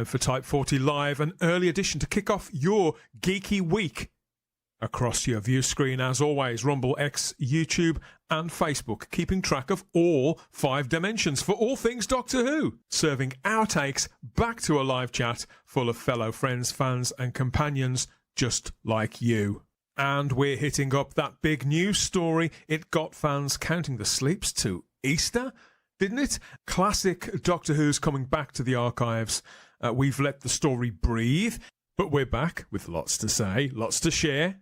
time for Type 40 Live, an early edition to kick off your geeky week. Across your view screen, as always, Rumble, X, YouTube and Facebook, keeping track of all 5 dimensions for all things Doctor Who, serving our takes back to a live chat full of fellow friends, fans and companions just like you. And we're hitting up that big news story. It got fans counting the sleeps to Easter, didn't it? Classic Doctor Who's coming back to the archives. We've let the story breathe, but we're back with lots to say, lots to share.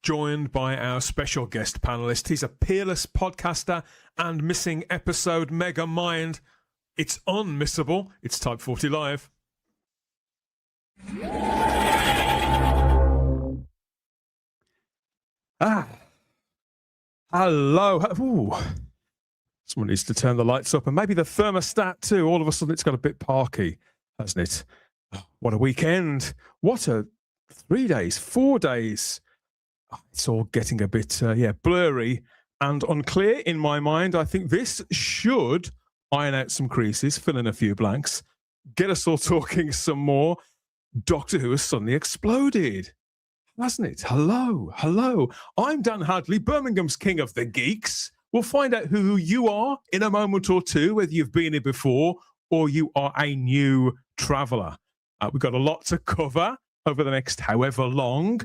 Joined by our special guest panelist. He's a peerless podcaster and missing episode mega mind. It's unmissable. It's Type 40 Live. Hello. Ooh. Someone needs to turn the lights up and maybe the thermostat too. All of a sudden it's got a bit parky, hasn't it? What a weekend. What a 3 days, 4 days. It's all getting a bit, blurry and unclear in my mind. I think this should iron out some creases, fill in a few blanks, get us all talking some more. Doctor Who has suddenly exploded, hasn't it? Hello. I'm Dan Hadley, Birmingham's king of the geeks. We'll find out who you are in a moment or two, whether you've been here before or you are a new traveller. We've got a lot to cover over the next however long.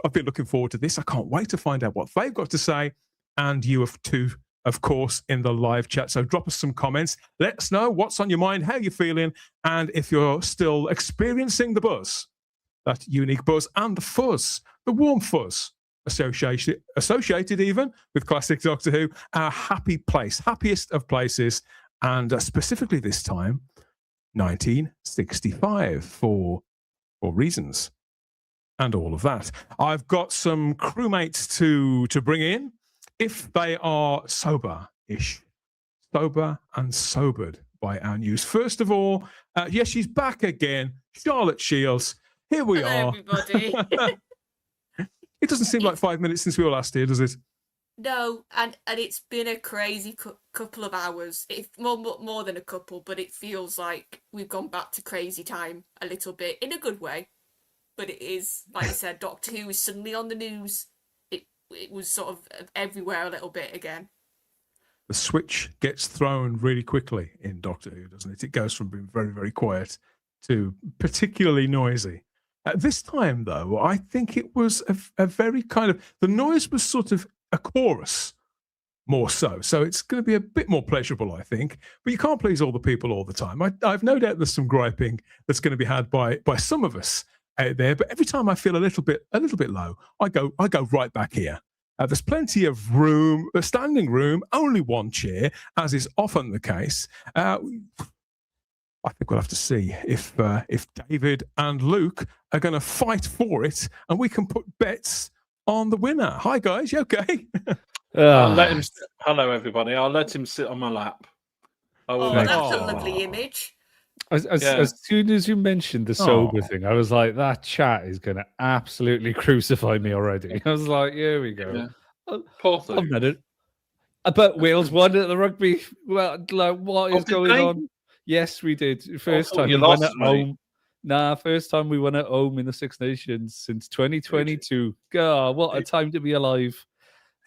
I've been looking forward to this. I can't wait to find out what they've got to say. And you have too, of course, in the live chat. So drop us some comments. Let us know what's on your mind, how you're feeling, and if you're still experiencing the buzz, that unique buzz and the fuzz, the warm fuzz associated even with classic Doctor Who, our happy place, happiest of places, and specifically this time, 1965 for reasons. And all of that. I've got some crewmates to bring in if they are sober-ish. Sober and sobered by our news. First of all, yes, she's back again. Charlotte Shields. Here we Hello, are. everybody. It doesn't seem like 5 minutes since we were last here, does it? No, and it's been a crazy couple of hours. It's more than a couple, but it feels like we've gone back to crazy time a little bit in a good way. But it is, like I said, Doctor Who is suddenly on the news. It was sort of everywhere a little bit again. The switch gets thrown really quickly in Doctor Who, doesn't it? It goes from being very, very quiet to particularly noisy. This time, though, I think it was a very kind of... The noise was sort of a chorus, more so. So it's going to be a bit more pleasurable, I think. But you can't please all the people all the time. I've no doubt there's some griping that's going to be had by some of us out there, but every time I feel a little bit low, I go right back here. There's plenty of room, a standing room, only one chair, as is often the case. I think we'll have to see if David and Luke are going to fight for it, and we can put bets on the winner. Hi guys, you okay? I'll let him. Hello everybody. I'll let him sit on my lap. That's a lovely image. As soon as you mentioned the sober thing, I was like, that chat is going to absolutely crucify me already. I was like, here we go. Yeah. Poor thing. I've met it. But Wales won at the rugby. Well, like, what is going on? Yes, we did. First time we won at home. First time we won at home in the Six Nations since 2022. God, what a time to be alive.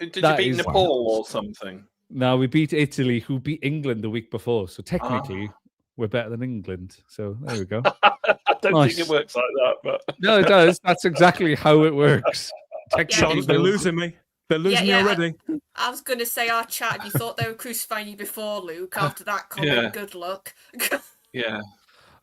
Did you beat Nepal or something? No, we beat Italy, who beat England the week before. So technically... we're better than England. So there we go. I don't think it works like that, but no, it does. That's exactly how it works. They're losing me. They're losing me already. I was going to say our chat. You thought they were crucifying you before, Luke. After that comment, good luck. Yeah.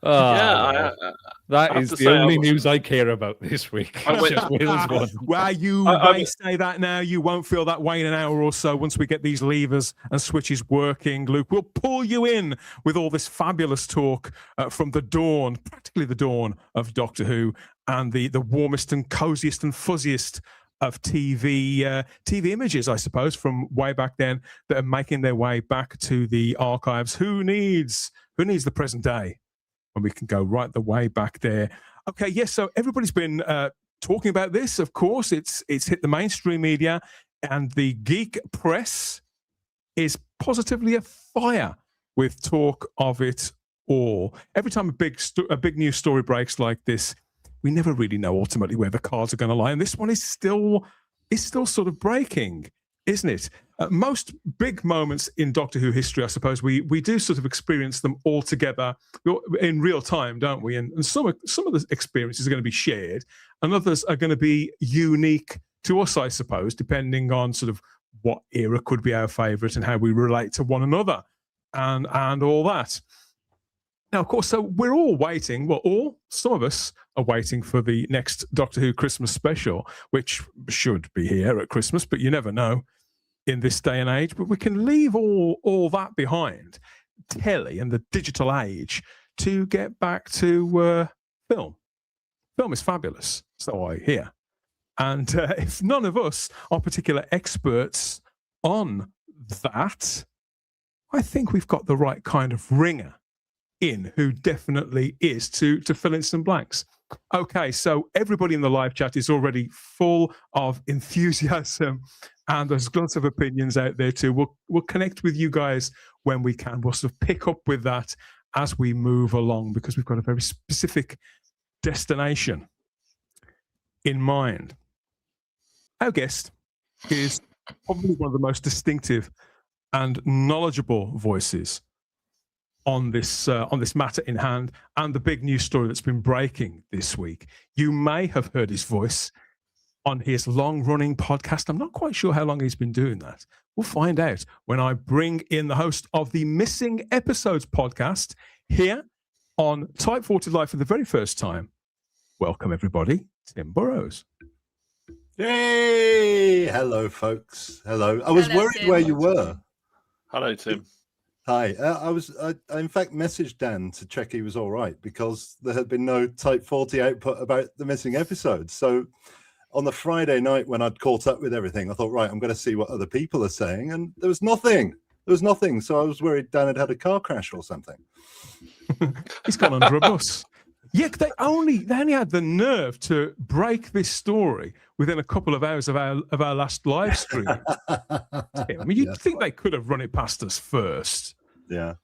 That is the only news I care about this week. Well, you may say that now. You won't feel that way in an hour or so once we get these levers and switches working, Luke. We'll pull you in with all this fabulous talk from the dawn, practically the dawn of Doctor Who, and the warmest and coziest and fuzziest of TV images, I suppose, from way back then that are making their way back to the archives. Who needs the present day when we can go right the way back there? Okay, yes, so everybody's been talking about this, of course. It's hit the mainstream media, and the geek press is positively afire with talk of it awe. Every time a big news story breaks like this, we never really know ultimately where the cards are going to lie. And this one is still sort of breaking, isn't it? Most big moments in Doctor Who history, I suppose, we do sort of experience them all together in real time, don't we? And some of the experiences are going to be shared, and others are going to be unique to us, I suppose, depending on sort of what era could be our favourite and how we relate to one another and all that. Now, of course, so we're all waiting. Well, some of us are waiting for the next Doctor Who Christmas special, which should be here at Christmas, but you never know in this day and age. But we can leave all that behind, telly and the digital age, to get back to film. Film is fabulous, so I hear. And if none of us are particular experts on that, I think we've got the right kind of ringer in who definitely is to fill in some blanks. Okay, so everybody in the live chat is already full of enthusiasm, and there's lots of opinions out there too. We'll connect with you guys when we can. We'll sort of pick up with that as we move along, because we've got a very specific destination in mind. Our guest is probably one of the most distinctive and knowledgeable voices on this matter in hand and the big news story that's been breaking this week. You may have heard his voice on his long-running podcast. I'm not quite sure how long he's been doing that. We'll find out when I bring in the host of the Missing Episodes podcast here on Type-40 Live for the very first time. Welcome, everybody, Tim Burrows. Hey! Hello, folks. Hello. I was worried Tim. where you were. Hello, Tim. Hi. I in fact messaged Dan to check he was all right, because there had been no Type 40 output about the missing episodes. So on the Friday night when I'd caught up with everything, I thought, right, I'm going to see what other people are saying. And there was nothing. There was nothing. So I was worried Dan had a car crash or something. He's gone under a bus. Yeah, they only had the nerve to break this story within a couple of hours of our last live stream. I mean, you'd think they could have run it past us first. Yeah.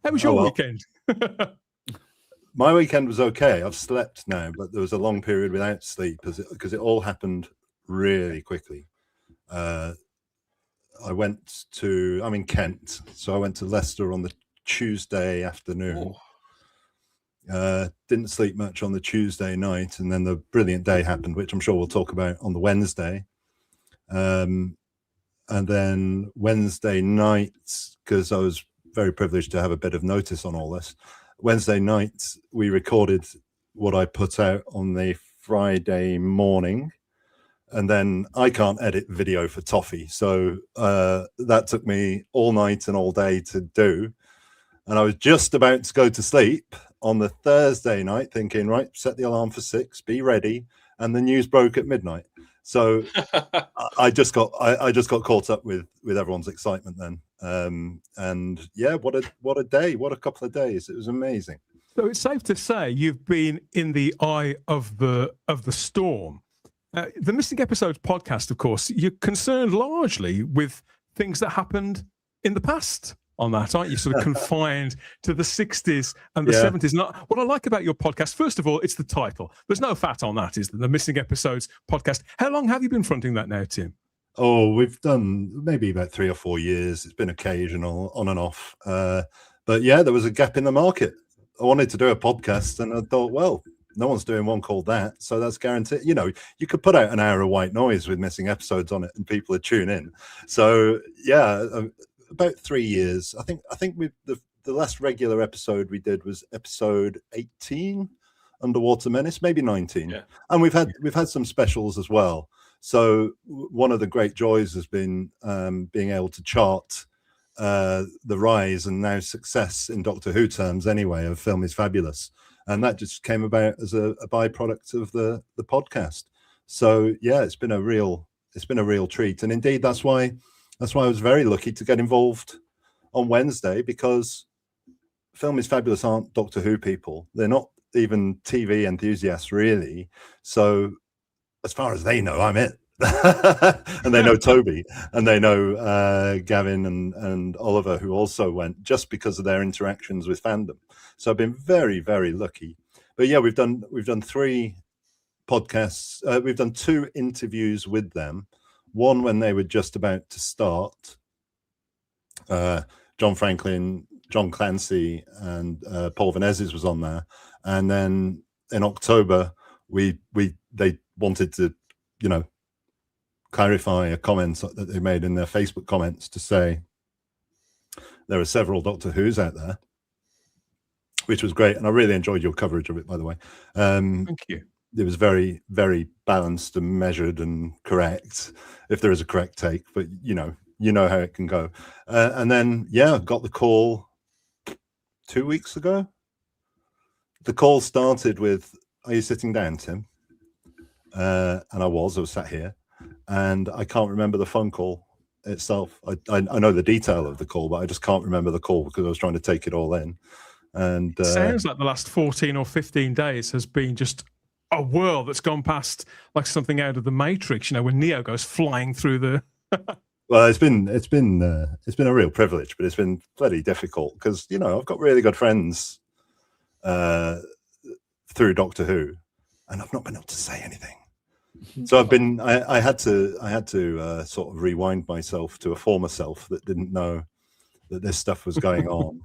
How was your weekend? My weekend was okay. I've slept now, but there was a long period without sleep because it all happened really quickly. I'm in Kent, so I went to Leicester on the Tuesday afternoon. Didn't sleep much on the Tuesday night, and then the brilliant day happened, which I'm sure we'll talk about on the Wednesday. And then Wednesday night, because I was very privileged to have a bit of notice on all this, Wednesday night we recorded what I put out on the Friday morning, and then I can't edit video for Toffee, so that took me all night and all day to do. And I was just about to go to sleep on the Thursday night thinking, right, set the alarm for 6, be ready. And the news broke at midnight. So I just got caught up with everyone's excitement then. And yeah, what a day, what a couple of days. It was amazing. So it's safe to say you've been in the eye of the storm. The Missing Episodes podcast, of course, you're concerned largely with things that happened in the past on that, aren't you? Sort of confined to the 60s and the 70s. And what I like about your podcast, first of all, it's the title. There's no fat on that, is there? The Missing Episodes podcast. How long have you been fronting that now, Tim? Oh, we've done maybe about 3 or 4 years. It's been occasional, on and off. But yeah, there was a gap in the market. I wanted to do a podcast, and I thought, well, no one's doing one called that, so that's guaranteed. You know, you could put out an hour of white noise with Missing Episodes on it, and people would tune in. So yeah, about 3 years. I think with the last regular episode we did was episode 18, Underwater Menace, maybe 19. Yeah. And we've had some specials as well. So one of the great joys has been being able to chart the rise and now success in Doctor Who terms anyway of Film is Fabulous. And that just came about as a byproduct of the podcast. So yeah, it's been a real treat. And indeed that's why I was very lucky to get involved on Wednesday, because Film is Fabulous aren't Doctor Who people. They're not even TV enthusiasts really. So as far as they know, I'm it. and they know Toby, and they know Gavin and Oliver, who also went just because of their interactions with fandom. So I've been very, very lucky. But yeah, we've done 3 podcasts. We've done 2 interviews with them. One when they were just about to start. John Franklin, John Clancy, and Paul Venezes was on there. And then in October, they wanted to, clarify a comment that they made in their Facebook comments to say there are several Doctor Who's out there, which was great. And I really enjoyed your coverage of it, by the way. Thank you. It was very, very balanced and measured and correct, if there is a correct take, but you know how it can go. And then, got the call 2 weeks ago. The call started with, "Are you sitting down, Tim?" And I was sat here, and I can't remember the phone call itself. I know the detail of the call, but I just can't remember the call because I was trying to take it all in. And it sounds like the last 14 or 15 days has been just a whirl that's gone past like something out of the Matrix, when Neo goes flying through the Well, it's been a real privilege, but it's been bloody difficult because I've got really good friends through Doctor Who, and I've not been able to say anything. So I had to sort of rewind myself to a former self that didn't know that this stuff was going on,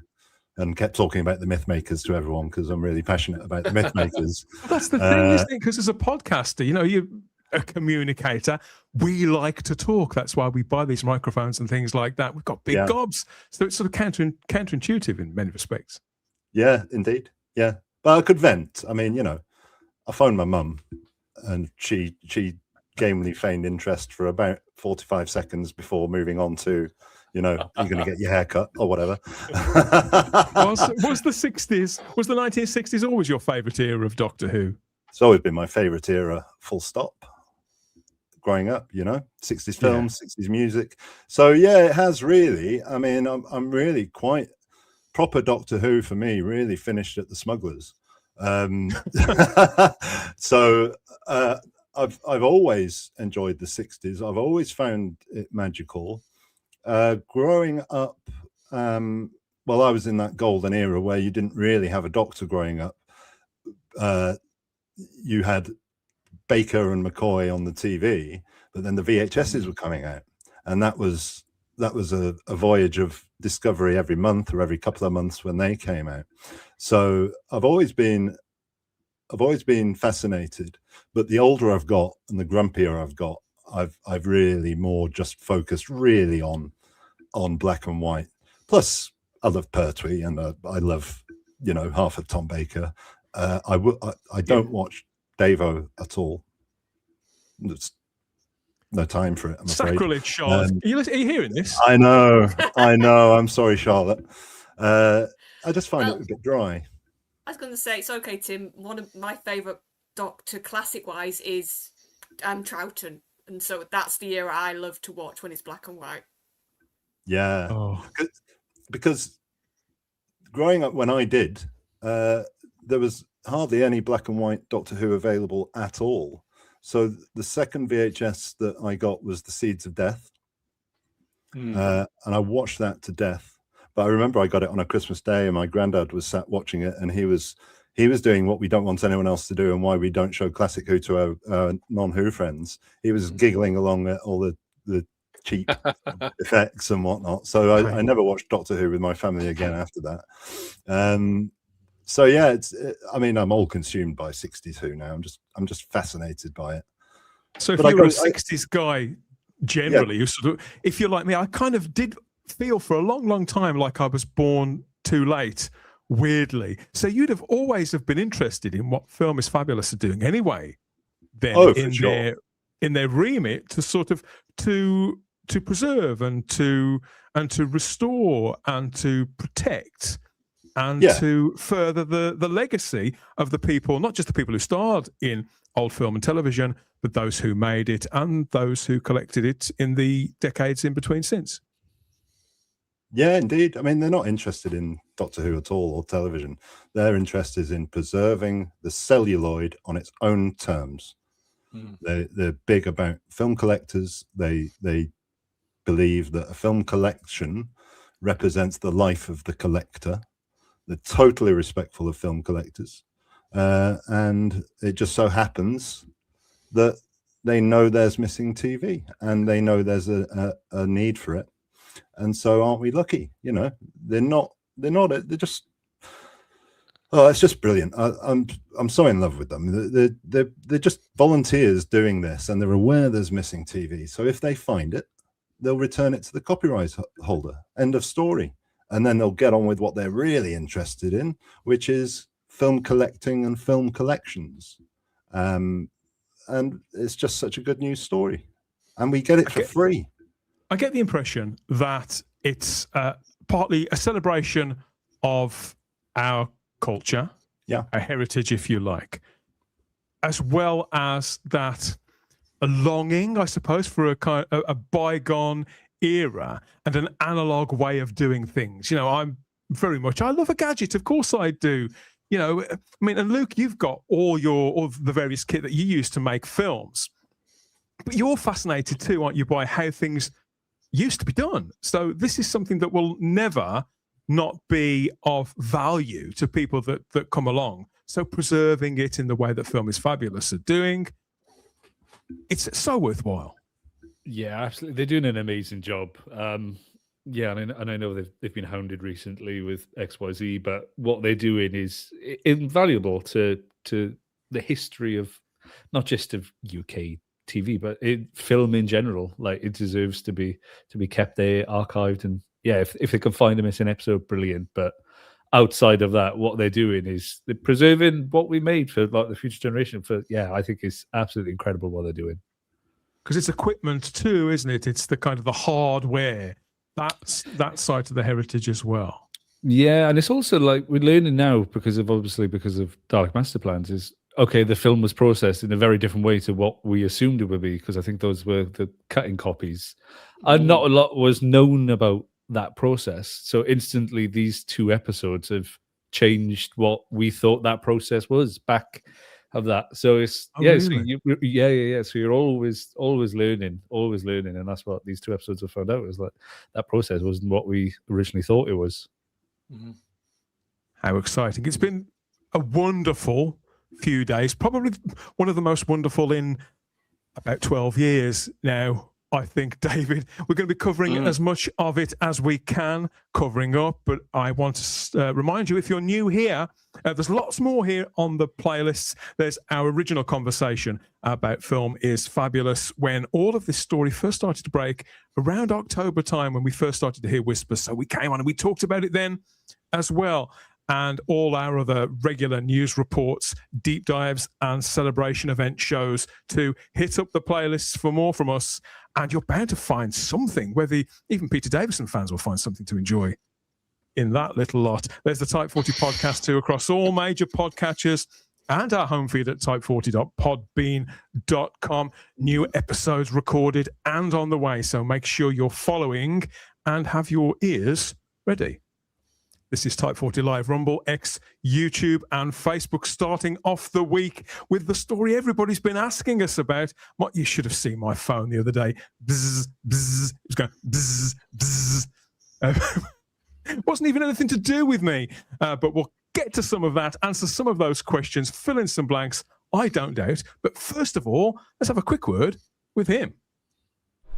and kept talking about the myth makers to everyone because I'm really passionate about the myth makers. That's the thing, isn't it? Because as a podcaster, you're a communicator. We like to talk. That's why we buy these microphones and things like that. We've got big gobs, so it's sort of counterintuitive in many respects. Yeah, indeed. Yeah, but I could vent. I mean, I phoned my mum, and she gamely feigned interest for about 45 seconds before moving on to, you're going to get your hair cut or whatever. Was the 1960s always your favourite era of Doctor Who? It's always been my favourite era, full stop. Growing up, 60s films, 60s music. So yeah, it has really. I mean, I'm really quite proper Doctor Who for me. Really finished at the Smugglers. So I've always enjoyed the 60s. I've always found it magical. Growing up, well, I was in that golden era where you didn't really have a doctor growing up. You had Baker and McCoy on the TV, but then the VHSs were coming out, and that was a voyage of discovery every month or every couple of months when they came out. So I've always been fascinated, but the older I've got and the grumpier I've got, I've really more just focused really on black and white. Plus, I love Pertwee, and I love half of Tom Baker. I don't watch Davo at all. There's no time for it, I'm afraid. Sacrilege, Charlotte. Are you hearing this? I know. I'm sorry, Charlotte. I just find it a bit dry. I was going to say, it's okay, Tim. One of my favourite Doctor classic-wise is Troughton. And so that's the era I love to watch when it's black and white. Yeah. Oh. Because growing up when I did, there was hardly any black and white Doctor Who available at all. So the second VHS that I got was The Seeds of Death. And I watched that to death. But I remember I got it on a Christmas day, and my granddad was sat watching it, and he was doing what we don't want anyone else to do, and why we don't show classic Who to our non-Who friends. He was giggling along at all the cheap effects and whatnot. So I never watched Doctor Who with my family again after that. So yeah, I mean, I'm all consumed by 60s Who now. I'm just fascinated by it. So if you're a 60s guy generally, you sort of, if you're like me, I kind of did feel for a long time like I was born too late, weirdly. So you'd have always have been interested in what Film is Fabulous are doing anyway. Then in their remit to sort of to preserve and to restore and to protect and to further the legacy of the people, not just the people who starred in old film and television, but those who made it and those who collected it in the decades in between since. Yeah, indeed. I mean, they're not interested in Doctor Who at all or television. Their interest is in preserving the celluloid on its own terms. They're big about film collectors. They believe that a film collection represents the life of the collector. They're totally respectful of film collectors. And it just so happens that they know there's missing TV and they know there's a need for it. And so aren't we lucky? They're just, oh, it's just brilliant. I'm so in love with them. They're just volunteers doing this, and they're aware there's missing TV. So if they find it, they'll return it to the copyright holder. End of story. And then they'll get on with what they're really interested in, which is film collecting and film collections. And it's just such a good news story. And we get it for free. I get the impression that it's partly a celebration of our culture, our heritage, if you like, as well as that a longing, I suppose, for a bygone era and an analog way of doing things. I love a gadget. Of course I do. And Luke, you've got all the various kit that you use to make films, but you're fascinated too, aren't you, by how things used to be done? So this is something that will never not be of value to people that come along. So preserving it in the way that Film is Fabulous are doing, it's so worthwhile. Yeah, absolutely. They're doing an amazing job. And I know they've been hounded recently with XYZ, but what they're doing is invaluable to the history of not just of UK TV, but film in general. Like, it deserves to be kept there, archived, and if they can find a missing episode, brilliant. But outside of that, what they're doing is they're preserving what we made for like the future generation. I think it's absolutely incredible what they're doing. Because it's equipment too, isn't it? It's the kind of the hardware. That's that side of the heritage as well. Yeah, and it's also like we're learning now because of Dalek Master Plans is, okay, the film was processed in a very different way to what we assumed it would be, because I think those were the cutting copies. And not a lot was known about that process. So instantly these 2 episodes have changed what we thought that process was back of that. So it's really? So you're always learning, and that's what these 2 episodes have found out, is that process wasn't what we originally thought it was. How exciting. It's been a wonderful few days, probably one of the most wonderful in about 12 years now, I think, David. We're going to be covering as much of it as we can, covering up, but I want to remind you, if you're new here, there's lots more here on the playlists. There's our original conversation about Film is Fabulous, when all of this story first started to break around October time, when we first started to hear whispers. So we came on and we talked about it then as well. And all our other regular news reports, deep dives, and celebration event shows to hit up the playlists for more from us. And you're bound to find something, whether even Peter Davison fans will find something to enjoy in that little lot. There's the Type 40 podcast too, across all major podcatchers, and our home feed at type40.podbean.com. New episodes recorded and on the way. So make sure you're following and have your ears ready. This is Type 40 Live, Rumble, X, YouTube, and Facebook, starting off the week with the story everybody's been asking us about. What, you should have seen my phone the other day. Bzz, bzz. It was going bzz, bzz. It wasn't even anything to do with me, but we'll get to some of that, answer some of those questions, fill in some blanks, I don't doubt. But first of all, let's have a quick word with him.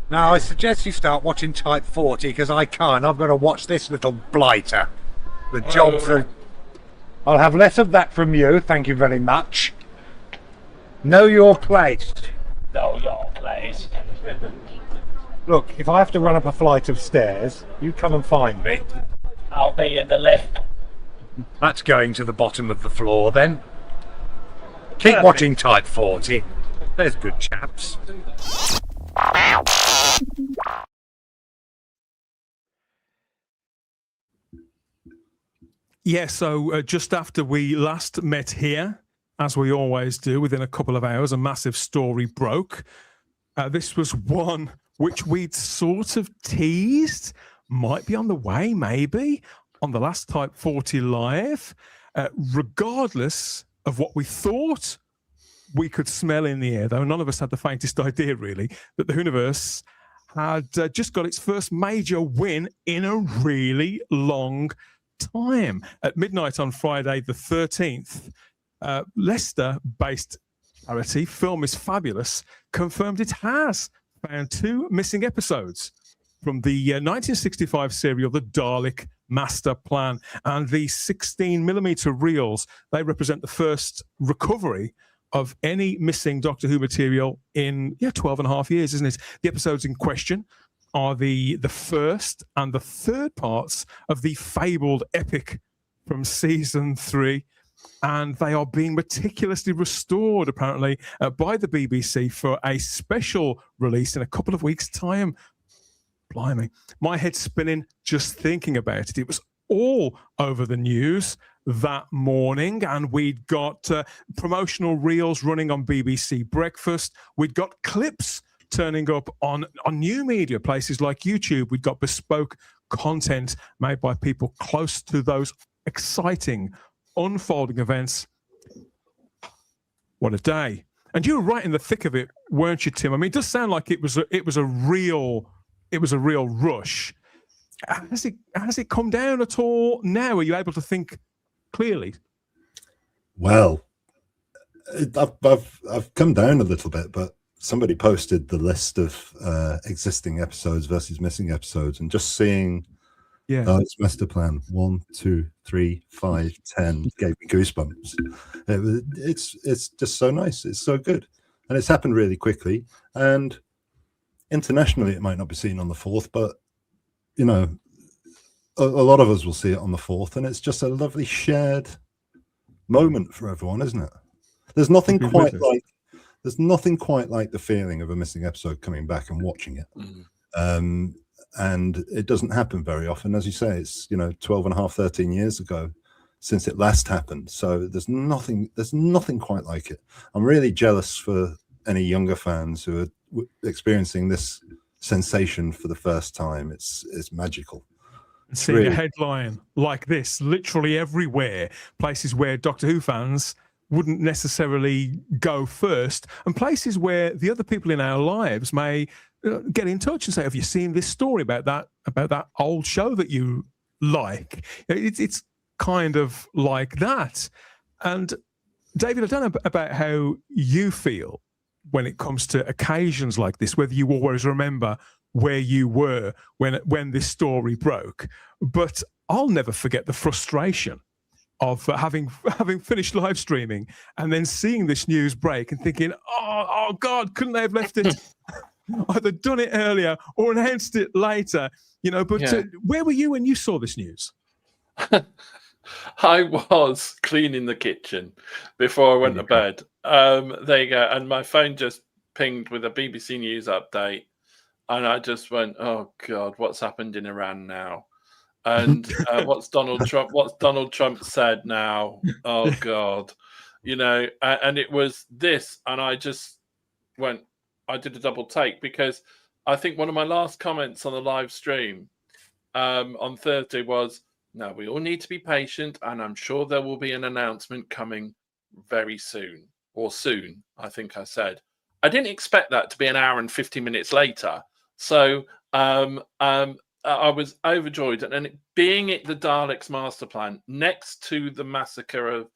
Now, I suggest you start watching Type 40, because I can't. I've got to watch this little blighter. The job for... I'll have less of that from you, thank you very much. Know your place. Know your place. Look, if I have to run up a flight of stairs, you come and find me. I'll be in the lift. That's going to the bottom of the floor, then. Keep watching Type 40. There's good chaps. Yeah, so just after we last met here, as we always do, within a couple of hours, a massive story broke. This was one which we'd sort of teased, might be on the way, maybe, on the last Type 40 Live. Regardless of what we thought we could smell in the air, though none of us had the faintest idea, really, that the Whoniverse had just got its first major win in a really long time. At midnight on Friday the 13th, Leicester-based charity Film is Fabulous confirmed it has found 2 missing episodes from the 1965 serial The Dalek Master Plan, and the 16mm reels. They represent the first recovery of any missing Doctor Who material in 12 and a half years, isn't it? The episodes in question are the first and the third parts of the fabled epic from season 3, and they are being meticulously restored, apparently, by the BBC for a special release in a couple of weeks' time. Blimey, my head's spinning just thinking about it. It was all over the news that morning, and we'd got promotional reels running on BBC Breakfast. We'd got clips turning up on new media places like YouTube. We'd got bespoke content made by people close to those exciting unfolding events. What a day. And you were right in the thick of it, weren't you, Tim? I mean, it does sound like it was a real rush. Has it come down at all now? Are you able to think clearly? Well, I've come down a little bit, but somebody posted the list of existing episodes versus missing episodes, and just seeing it's master plan 1, 2, 3, 5, 10 gave me goosebumps. It's just so nice. It's so good, and it's happened really quickly. And internationally, it might not be seen on the 4th, but a lot of us will see it on the 4th, and it's just a lovely shared moment for everyone, isn't it? There's nothing quite like the feeling of a missing episode coming back and watching it. And it doesn't happen very often. As you say, it's 12 and a half, 13 years ago since it last happened. So there's nothing quite like it. I'm really jealous for any younger fans who are experiencing this sensation for the first time. It's magical. Seeing really a headline like this literally everywhere, places where Doctor Who fans wouldn't necessarily go first, and places where the other people in our lives may get in touch and say, have you seen this story about that old show that you like? It's kind of like that. And David, I don't know about how you feel when it comes to occasions like this, whether you always remember where you were when this story broke, but I'll never forget the frustration of having finished live streaming and then seeing this news break and thinking, oh God, couldn't they have left it either done it earlier or announced it later? But where were you when you saw this news? I was cleaning the kitchen before I went to bed. There you go. And my phone just pinged with a BBC News update. And I just went, oh God, what's happened in Iran now? And what's Donald Trump said now? Oh God, and it was this. And I just went, I did a double take, because I think one of my last comments on the live stream on Thursday was, no, we all need to be patient, and I'm sure there will be an announcement coming very soon, or soon, I think I said. I didn't expect that to be an hour and 50 minutes later. So I was overjoyed. And being it the Daleks master plan next to the massacre of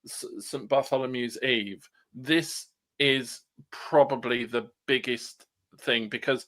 St. Bartholomew's Eve, this is probably the biggest thing, because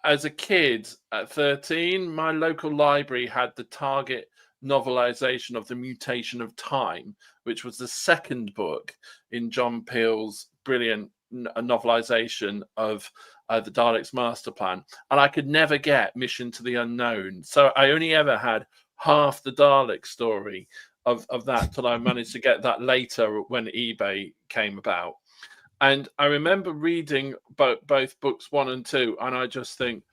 as a kid at 13, my local library had the Target novelization of The Mutation of Time, which was the second book in John Peel's brilliant novelization of the Daleks master plan, and I could never get Mission to the Unknown, so I only ever had half the Dalek story of that till I managed to get that later when eBay came about. And I remember reading both books 1 and 2, and I just think,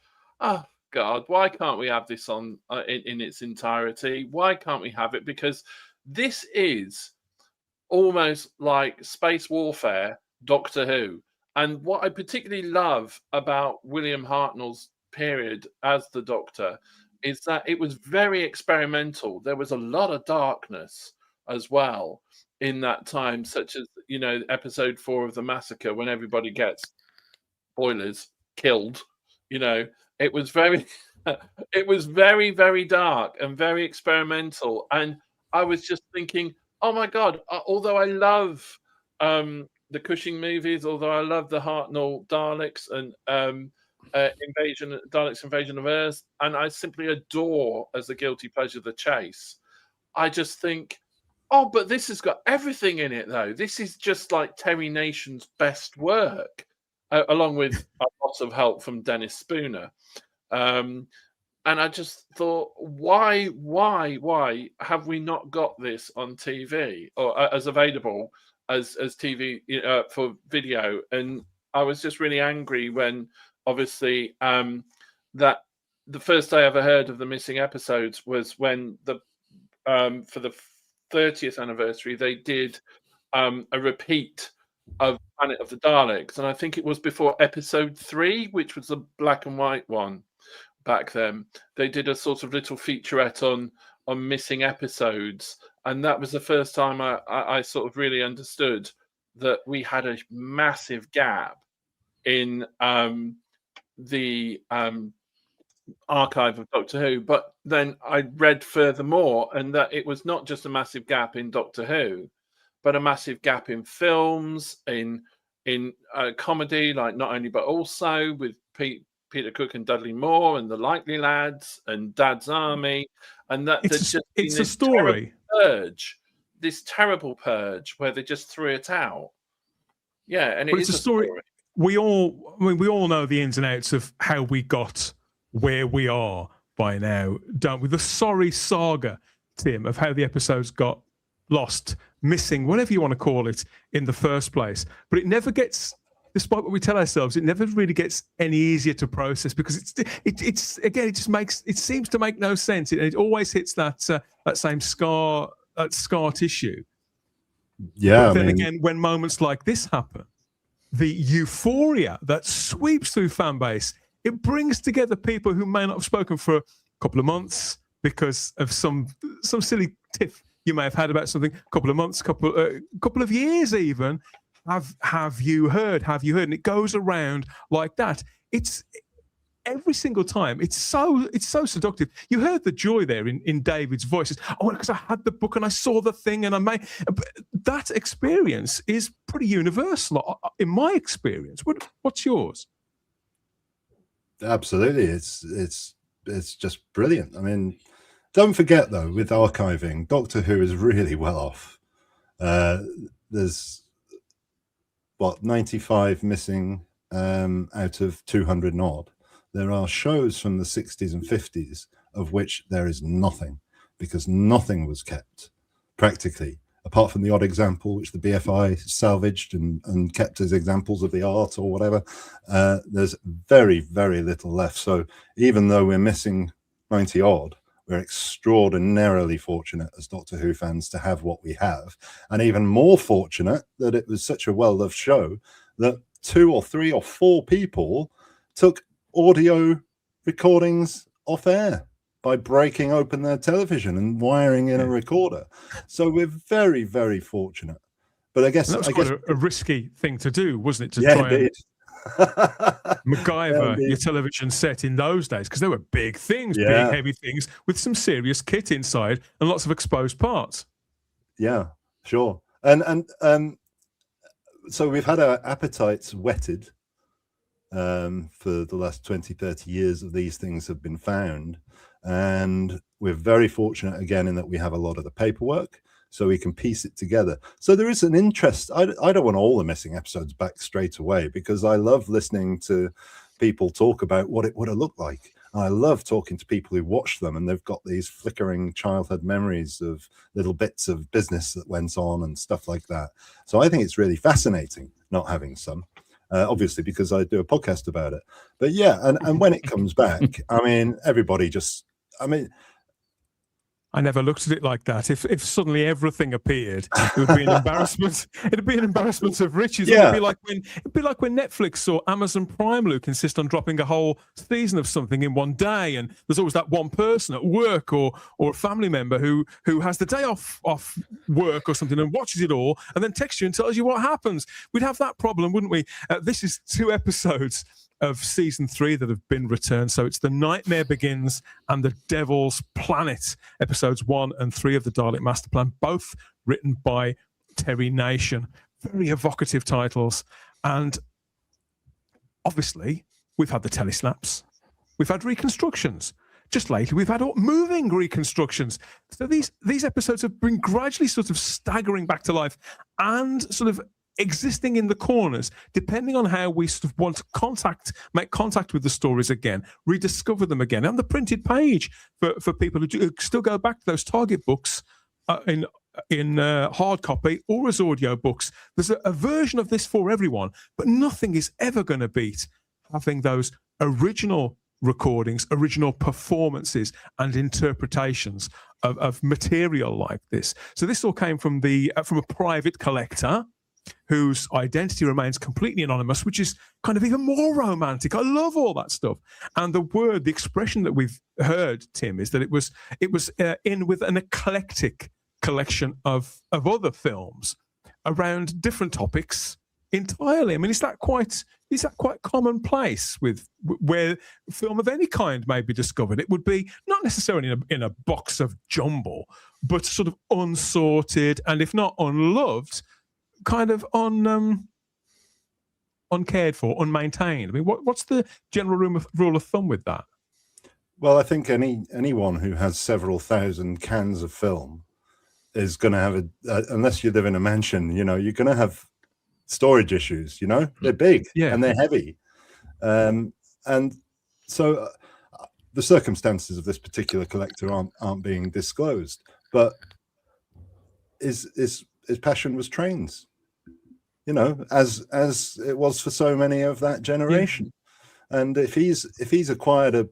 oh God, why can't we have this on in its entirety? Why can't we have it? Because this is almost like space warfare Doctor Who. And what I particularly love about William Hartnell's period as the Doctor is that it was very experimental. There was a lot of darkness as well. in that time, such as, you know, episode 4 of the massacre, when everybody gets spoilers killed. You know, it was very it was very, very dark and very experimental, and I was just thinking, oh my god, although I love the Cushing movies, although I love the Hartnell Daleks and Daleks Invasion of Earth, and I simply adore, as a guilty pleasure, The Chase, I just think, oh, but this has got everything in it, though. This is just like Terry Nation's best work, along with a lot of help from Dennis Spooner. And I just thought, why have we not got this on TV or as available as TV for video? And I was just really angry when, obviously, that the first I ever heard of the missing episodes was when the for the 30th anniversary they did a repeat of Planet of the Daleks, and I think it was before episode 3, which was the black and white one. Back then, they did a sort of little featurette on missing episodes, and that was the first time I sort of really understood that we had a massive gap in the archive of Doctor Who. But then I read furthermore, and that it was not just a massive gap in Doctor Who, but a massive gap in films, in comedy, like not only but also with Peter Cook and Dudley Moore and the Likely Lads and Dad's Army, and that it's a story purge, this terrible purge where they just threw it out. Yeah, and it's a story. We all know the ins and outs of how we got where we are by now, don't we? The sorry saga, Tim, of how the episodes got lost, missing, whatever you want to call it, in the first place. But it never gets, despite what we tell ourselves, it never really gets any easier to process, because it's again, it seems to make no sense. It always hits that same scar tissue. Yeah. But then again, when moments like this happen, the euphoria that sweeps through fan base, it brings together people who may not have spoken for a couple of months because of some silly tiff you may have had about something. A couple of months, couple of years even. Have you heard? And it goes around like that. It's every single time. It's so seductive. You heard the joy there in David's voice. Oh, because I had the book and I saw the thing and I made that experience is pretty universal in my experience. What's yours? Absolutely, it's just brilliant. I mean, don't forget though, with archiving, Doctor Who is really well off. There's 95 missing out of 200 and odd. There are shows from the 60s and 50s of which there is nothing, because nothing was kept practically, apart from the odd example which the BFI salvaged and kept as examples of the art or whatever. There's very, very little left. So even though we're missing 90 odd, we're extraordinarily fortunate as Doctor Who fans to have what we have, and even more fortunate that it was such a well-loved show that 2 or 3 or 4 people took audio recordings off air by breaking open their television and wiring in a recorder. So we're very, very fortunate. But I guess that's quite a risky thing to do, wasn't it? To try indeed. MacGyver your television set in those days, because there were big things, big heavy things with some serious kit inside and lots of exposed parts. Yeah, sure. And so we've had our appetites whetted for the last 20-30 years of these things have been found, and we're very fortunate again in that we have a lot of the paperwork, so we can piece it together. So there is an interest. I don't want all the missing episodes back straight away, because I love listening to people talk about what it would have looked like. And I love talking to people who watch them and they've got these flickering childhood memories of little bits of business that went on and stuff like that. So I think it's really fascinating not having some, obviously, because I do a podcast about it. But yeah, and when it comes back, I mean, everybody just, I mean, I never looked at it like that. If suddenly everything appeared, it would be an embarrassment. It'd be an embarrassment of riches. Yeah. It'd be like when Netflix or Amazon Prime, Luke, insist on dropping a whole season of something in one day, and there's always that one person at work or a family member who has the day off work or something and watches it all, and then texts you and tells you what happens. We'd have that problem, wouldn't we? This is 2 episodes of season 3 that have been returned. So it's The Nightmare Begins and The Devil's Planet, episodes 1 and 3 of the Dalek Master Plan, both written by Terry Nation. Very evocative titles. And obviously, we've had the telesnaps. We've had reconstructions. Just lately, we've had moving reconstructions. So these episodes have been gradually sort of staggering back to life and sort of existing in the corners, depending on how we sort of want to make contact with the stories again, rediscover them again. On the printed page for people who still go back to those Target books in hard copy or as audio books, there's a version of this for everyone, but nothing is ever going to beat having those original recordings, original performances and interpretations of material like this. So this all came from a private collector whose identity remains completely anonymous, which is kind of even more romantic. I love all that stuff. And the expression that we've heard, Tim, is that it was in with an eclectic collection of other films around different topics entirely. I mean, is that quite commonplace with where film of any kind may be discovered? It would be not necessarily in a box of jumble, but sort of unsorted and, if not unloved, kind of uncared for, unmaintained. I mean, what's the general rule of thumb with that? Well, I think anyone who has several thousand cans of film is going to have unless you live in a mansion, you're going to have storage issues. They're big and they're heavy, and so the circumstances of this particular collector aren't being disclosed. But his passion was trains, as it was for so many of that generation. Yeah. And if he's acquired a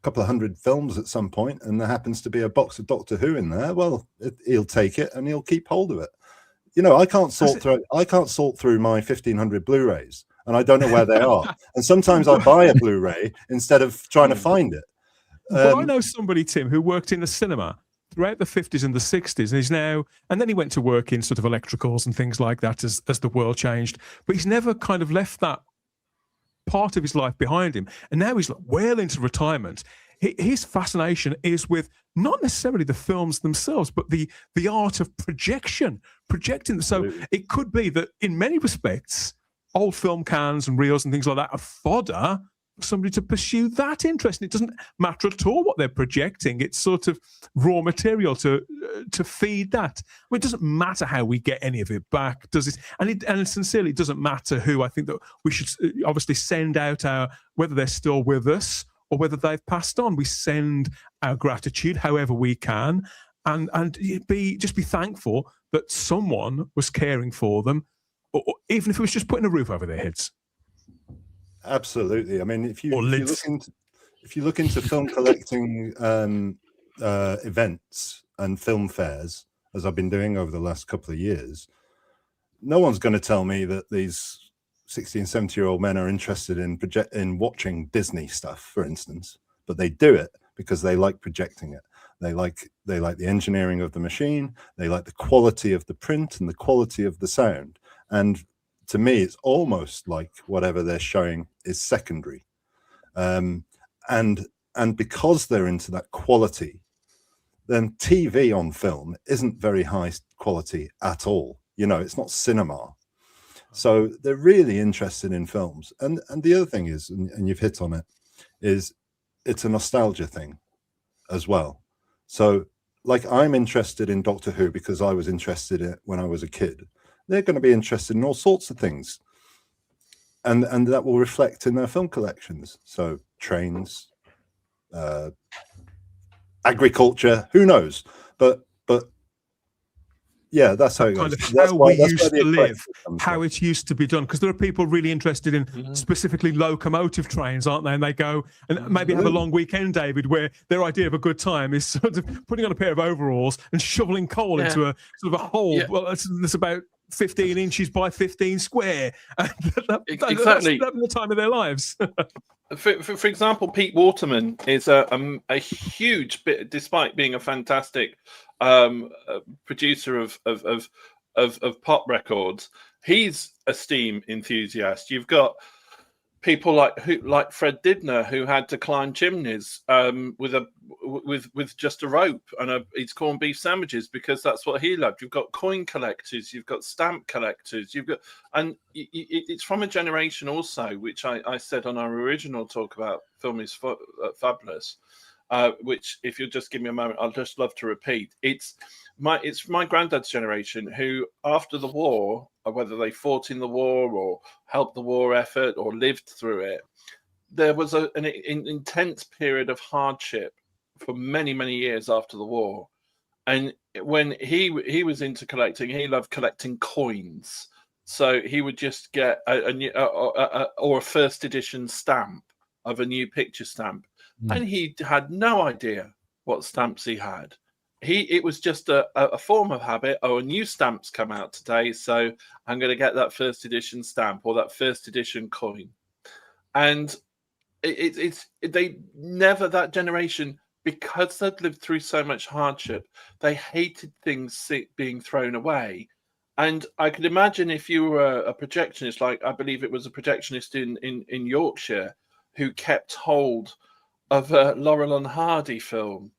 couple of hundred films at some point, and there happens to be a box of Doctor Who in there, well, he'll take it and he'll keep hold of it. I can't sort through my 1,500 Blu-rays, and I don't know where they are. And sometimes I buy a Blu-ray instead of trying to find it. Well, I know somebody, Tim, who worked in the cinema throughout the 50s and the 60s, and then he went to work in sort of electricals and things like that as the world changed. But he's never kind of left that part of his life behind him. And now he's well into retirement. His fascination is with not necessarily the films themselves, but the art of projecting them. So it could be that in many respects, old film cans and reels and things like that are fodder for somebody to pursue that interest. And it doesn't matter at all what they're projecting. It's sort of raw material to feed that. I mean, it doesn't matter how we get any of it back, does it? And sincerely, it doesn't matter who. I think that we should obviously send out whether they're still with us or whether they've passed on. We send our gratitude however we can, and just be thankful that someone was caring for them, or even if it was just putting a roof over their heads. Absolutely. I mean, if you look into film collecting events and film fairs, as I've been doing over the last couple of years, no one's going to tell me that these 60 and 70-year-old men are interested in watching Disney stuff, for instance, but they do it because they like projecting it. They like the engineering of the machine. They like the quality of the print and the quality of the sound. And to me, it's almost like whatever they're showing is secondary. And because they're into that quality, then TV on film isn't very high quality at all. It's not cinema. So they're really interested in films. And the other thing is, and you've hit on it, is it's a nostalgia thing as well. So like I'm interested in Doctor Who because I was interested in it when I was a kid. They're going to be interested in all sorts of things. And that will reflect in their film collections. So trains, agriculture, who knows? But Yeah, that's how it kind goes. of That's how why- we that's used where the to live, eclectic comes how from. it used to be done. Because there are people really interested in specifically locomotive trains, aren't they? And they go and maybe have a long weekend, David, where their idea of a good time is sort of putting on a pair of overalls and shoveling coal into a sort of a hole. Yeah. Well, that's about 15 inches by 15 square. And Exactly. That's the time of their lives. For example, Pete Waterman is a huge bit, despite being a fantastic producer of pop records. He's a steam enthusiast. You've got people like Fred Dibner, who had to climb chimneys with just a rope and his corned beef sandwiches, because that's what he loved. You've got coin collectors, you've got stamp collectors, it's from a generation also, which I said on our original talk about Film is Fabulous, which, if you'll just give me a moment, I'll just love to repeat. It's my granddad's generation who, after the war, whether they fought in the war or helped the war effort or lived through it, there was an intense period of hardship for many, many years after the war. And when he was into collecting, he loved collecting coins. So he would just get a new or a first edition stamp of a new picture stamp, and he had no idea what stamps he had. It was just a form of habit. Oh, a new stamp's come out today, so I'm going to get that first edition stamp or that first edition coin. And they never, that generation, because they'd lived through so much hardship, they hated things being thrown away. And I could imagine if you were a projectionist, like I believe it was a projectionist in Yorkshire, who kept hold of a Laurel and Hardy film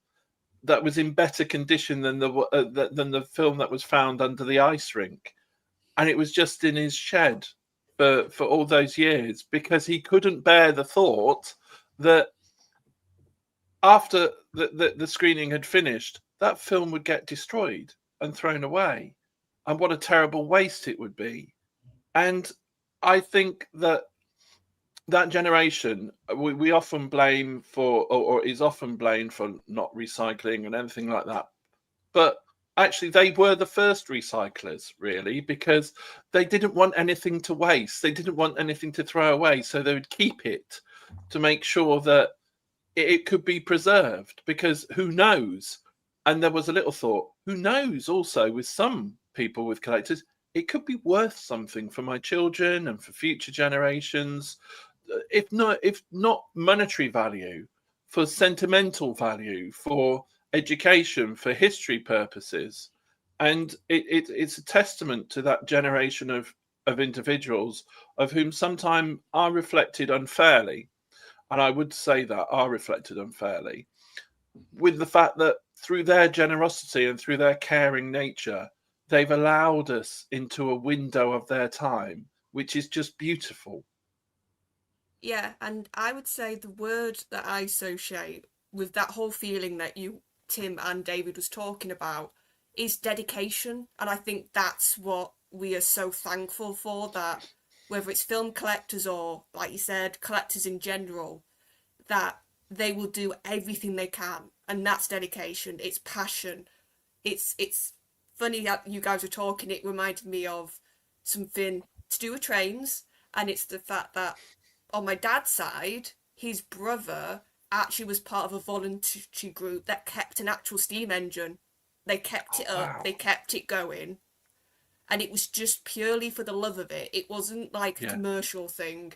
that was in better condition than the film that was found under the ice rink, and it was just in his shed for all those years, because he couldn't bear the thought that after the screening had finished, that film would get destroyed and thrown away, and what a terrible waste it would be. And I think that generation, we often blame for, or is often blamed for not recycling and anything like that. But actually, they were the first recyclers, really, because they didn't want anything to waste. They didn't want anything to throw away. So they would keep it to make sure that it could be preserved, because who knows? And there was a little thought, who knows also with some people, with collectors, it could be worth something for my children and for future generations. If not monetary value, for sentimental value, for education, for history purposes. And it's a testament to that generation of individuals, of whom sometimes are reflected unfairly, and I would say that are reflected unfairly, with the fact that through their generosity and through their caring nature, they've allowed us into a window of their time, which is just beautiful. Yeah, and I would say the word that I associate with that whole feeling that you, Tim, and David was talking about is dedication. And I think that's what we are so thankful for, that whether it's film collectors or, like you said, collectors in general, that they will do everything they can. And that's dedication. It's passion. It's funny that you guys were talking. It reminded me of something to do with trains. And it's the fact that on my dad's side, his brother actually was part of a voluntary group that kept an actual steam engine. They kept it up, they kept it going. And it was just purely for the love of it. It wasn't like a commercial thing.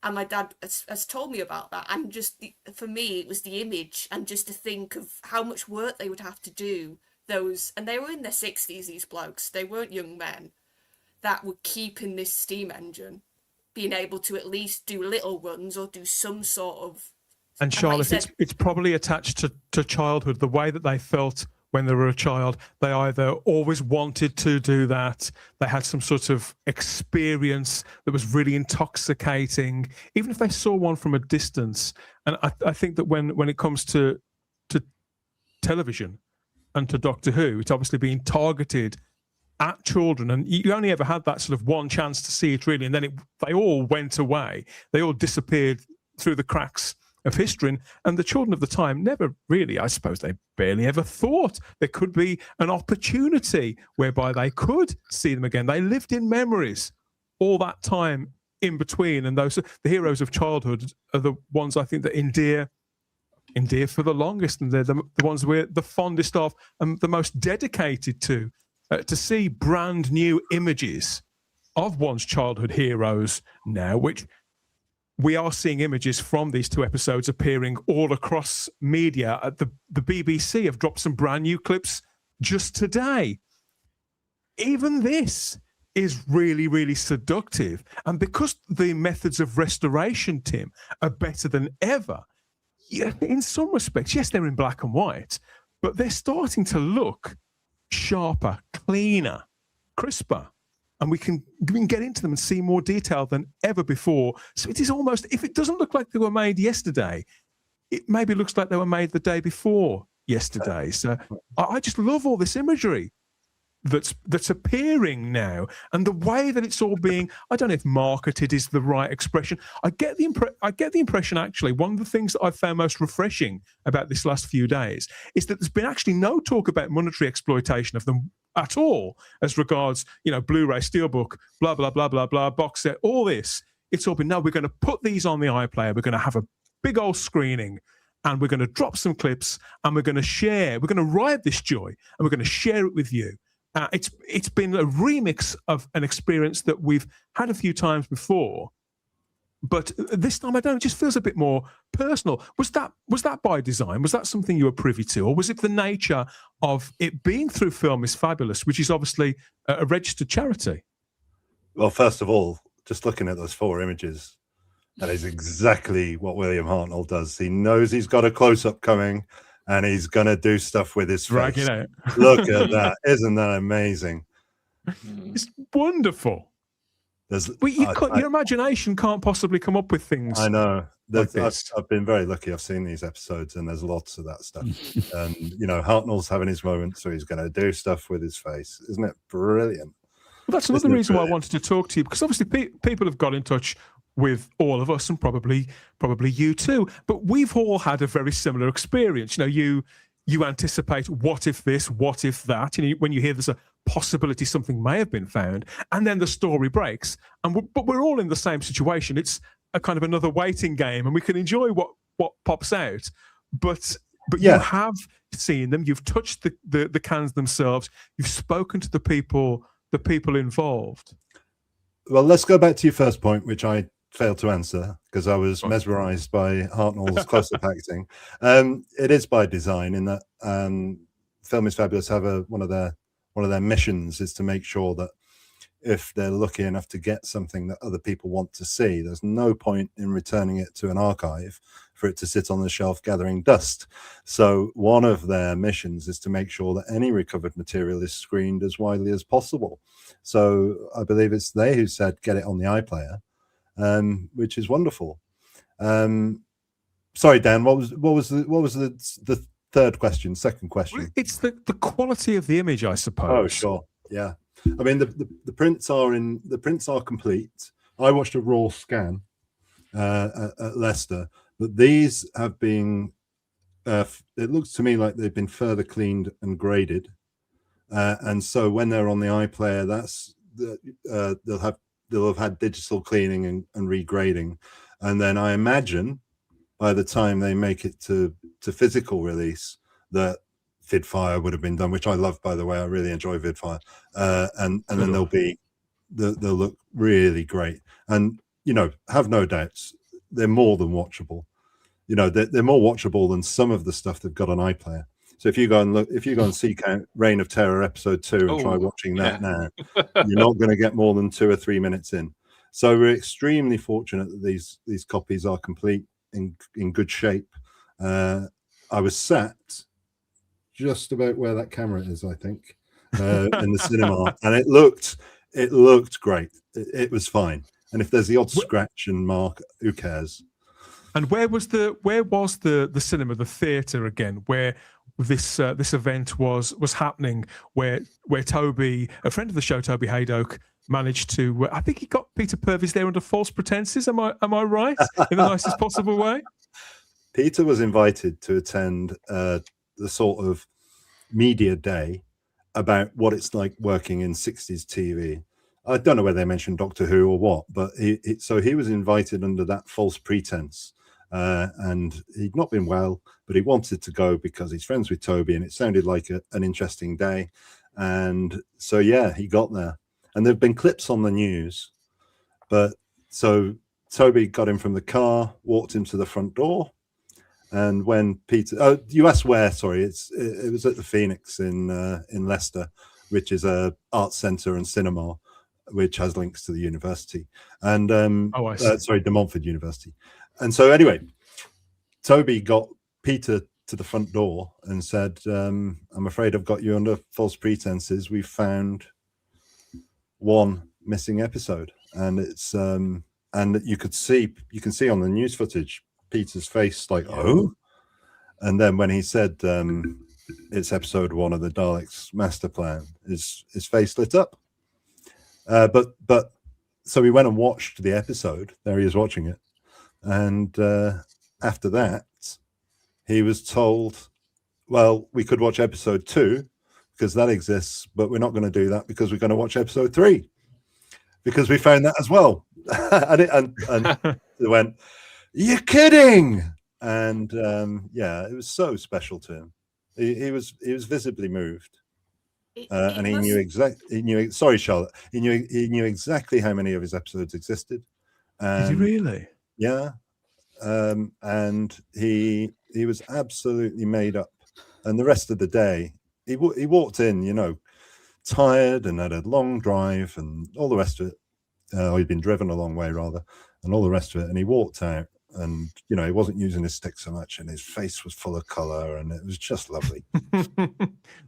And my dad has told me about that. And just for me, it was the image, and just to think of how much work they would have to do. And they were in their 60s, these blokes. They weren't young men that were keeping this steam engine, being able to at least do little runs or do some sort of. And Charlotte, like it's probably attached to childhood, the way that they felt when they were a child. They either always wanted to do that, they had some sort of experience that was really intoxicating, even if they saw one from a distance. And I think that when it comes to television and to Doctor Who, it's obviously being targeted at children, and you only ever had that sort of one chance to see it, really, and then they all went away. They all disappeared through the cracks history. And the children of the time never really, I suppose they barely ever thought there could be an opportunity whereby they could see them again. They lived in memories all that time in between. And those, the heroes of childhood are the ones I think that endear for the longest, and they're the ones we're the fondest of and the most dedicated to see brand new images of one's childhood heroes now, which we are seeing images from these 2 episodes appearing all across media. At the BBC have dropped some brand new clips just today. Even this is really, really seductive. And because the methods of restoration, Tim, are better than ever, yeah, in some respects, yes, they're in black and white, but they're starting to look sharper, cleaner, crisper. And we can get into them and see more detail than ever before. So it is almost, if it doesn't look like they were made yesterday, it maybe looks like they were made the day before yesterday. So I just love all this imagery that's appearing now, and the way that it's all being, I don't know if marketed is the right expression. I get the impression actually, one of the things that I've found most refreshing about this last few days is that there's been actually no talk about monetary exploitation of them at all, as regards, you know, Blu-ray, Steelbook, blah, blah, blah, blah, blah, box set, all this. It's all been, no, we're going to put these on the iPlayer, we're going to have a big old screening, and we're going to drop some clips, and we're going to share, we're going to ride this joy, and we're going to share it with you. It's been a remix of an experience that we've had a few times before, but this time I don't know, it just feels a bit more personal. Was that by design? Was that something you were privy to, or was it the nature of it being through Film is Fabulous, which is obviously a registered charity? Well, first of all, just looking at those 4 images, that is exactly what William Hartnell does. He knows he's got a close-up coming, and he's going to do stuff with his face. Look at that. Isn't that amazing? It's wonderful. Your imagination can't possibly come up with things. I know. Like this. I've been very lucky. I've seen these episodes, and there's lots of that stuff. And, you know, Hartnell's having his moment, so he's going to do stuff with his face. Isn't it brilliant? Well, that's another reason why I wanted to talk to you, because obviously people have got in touch with all of us, and probably you too. But we've all had a very similar experience. You know, you anticipate, what if this, what if that? You know, when you hear there's a possibility something may have been found, and then the story breaks, but we're all in the same situation. It's a kind of another waiting game, and we can enjoy what pops out. But yeah, you have seen them. You've touched the cans themselves. You've spoken to the people involved. Well, let's go back to your first point, which I failed to answer because I was mesmerized by Hartnell's close-up acting. It is by design in that Film is Fabulous have one of their missions is to make sure that if they're lucky enough to get something that other people want to see, there's no point in returning it to an archive for it to sit on the shelf gathering dust. So one of their missions is to make sure that any recovered material is screened as widely as possible. So I believe it's they who said get it on the iPlayer, which is wonderful. Sorry, Dan, what was the third question, second question? It's the quality of the image, I suppose. Oh, sure. Yeah. I mean, the prints are complete. I watched a raw scan at Leicester, but these have been, it looks to me like they've been further cleaned and graded. And so when they're on the iPlayer, they'll have had digital cleaning and regrading. And then I imagine by the time they make it to physical release, that VidFire would have been done, which I love, by the way. I really enjoy VidFire. And then they'll look really great. And, you know, have no doubts, they're more than watchable. You know, they're more watchable than some of the stuff they've got on iPlayer. So if you go and seek out Reign of Terror episode 2 and try watching that now, you're not going to get more than 2 or 3 minutes in. So we're extremely fortunate that these copies are complete, in good shape. I was sat just about where that camera is, I think, in the cinema, and it looked great. It was fine. And if there's the odd scratch and mark, who cares? And where was the cinema, the theatre again, where this event was happening, where Toby, a friend of the show, Toby Haydock, managed to, I think he got Peter Purves there under false pretenses. Am I right? In the nicest possible way? Peter was invited to attend the sort of media day about what it's like working in 60s TV. I don't know whether they mentioned Doctor Who or what, but so he was invited under that false pretense. And he'd not been well, but he wanted to go because he's friends with Toby, and it sounded like an interesting day. And so, yeah, he got there. And there have been clips on the news. But so Toby got him from the car, walked him to the front door. And when Peter, you asked where? Sorry, it was at the Phoenix in Leicester, which is a art centre and cinema, which has links to the university. And sorry, De Montfort University. And so anyway, Toby got Peter to the front door and said, "I'm afraid I've got you under false pretenses. We've found one missing episode," and it's and you can see on the news footage Peter's face like, "Oh," and then when he said it's episode 1 of the Daleks' master plan, his face lit up. But so we went and watched the episode. There he is watching it, and after that, he was told, "Well, we could watch episode 2 because that exists, but we're not going to do that because we're going to watch episode 3 because we found that as well." and they went, "You're kidding!" And yeah, it was so special to him. He was visibly moved, and he knew. Sorry, Charlotte. He knew exactly how many of his episodes existed. Did he really? Yeah, and he was absolutely made up. And the rest of the day, he walked in, tired and had a long drive and all the rest of it. He'd been driven a long way rather, and all the rest of it. And he walked out, and he wasn't using his stick so much, and his face was full of color, and it was just lovely.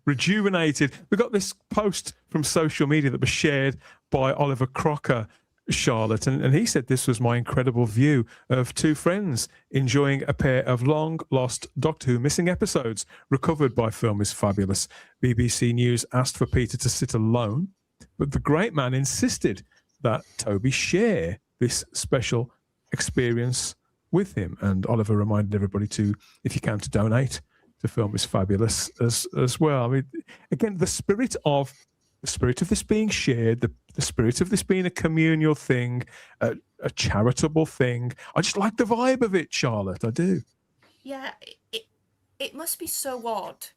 Rejuvenated. We got this post from social media that was shared by Oliver Crocker, Charlotte, and he said this was my incredible view of two friends enjoying a pair of long lost Doctor Who missing episodes recovered by Film is Fabulous. BBC News asked for Peter to sit alone, but the great man insisted that Toby share this special experience with him. And Oliver reminded everybody to, if you can, to donate to Film is Fabulous as well. I mean, again, the spirit of this being shared, the spirit of this being a communal thing, a charitable thing. I just like the vibe of it, Charlotte. I do. Yeah, it must be so odd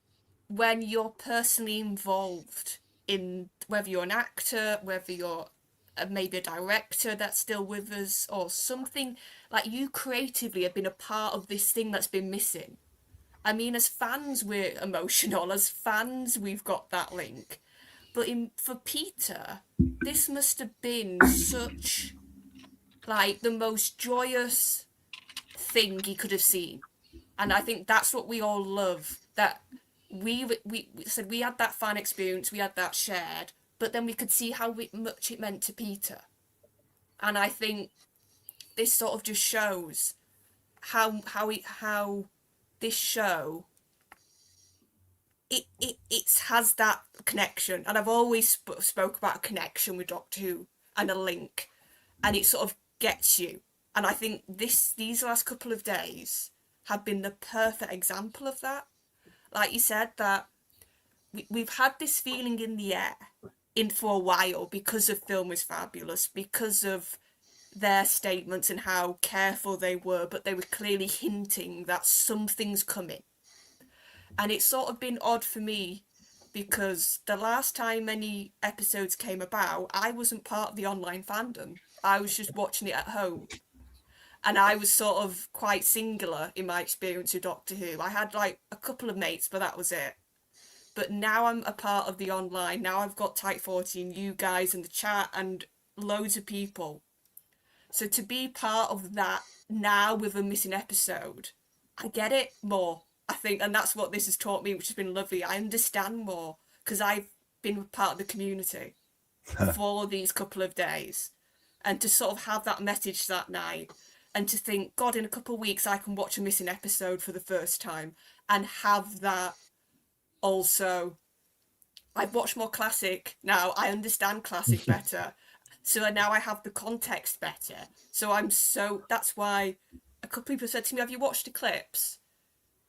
when you're personally involved in, whether you're an actor, whether you're maybe a director that's still with us, or something, like you creatively have been a part of this thing that's been missing. I mean, as fans, we're emotional. As fans, we've got that link. But for Peter, this must have been such, like, the most joyous thing he could have seen. And I think that's what we all love, that we said we had that fan experience, we had that shared, but then we could see how much it meant to Peter. And I think this sort of just shows how this show, it has that connection. And I've always spoke about a connection with Doctor Who and a link, and it sort of gets you. And I think these last couple of days have been the perfect example of that. Like you said, that we've had this feeling in the air for a while because of Film is Fabulous, because of their statements and how careful they were, but they were clearly hinting that something's coming. And it's sort of been odd for me because the last time any episodes came about, I wasn't part of the online fandom. I was just watching it at home. And I was sort of quite singular in my experience with Doctor Who. I had like a couple of mates, but that was it. But now I'm a part of the online. Now I've got Type 14, you guys in the chat, and loads of people. So to be part of that now with a missing episode, I get it more, I think. And that's what this has taught me, which has been lovely. I understand more because I've been part of the community for these couple of days. And to sort of have that message that night and to think, God, in a couple of weeks, I can watch a missing episode for the first time and have that. Also, I've watched more classic now. I understand classic better. So now I have the context better. So that's why a couple of people said to me, "Have you watched the clips?"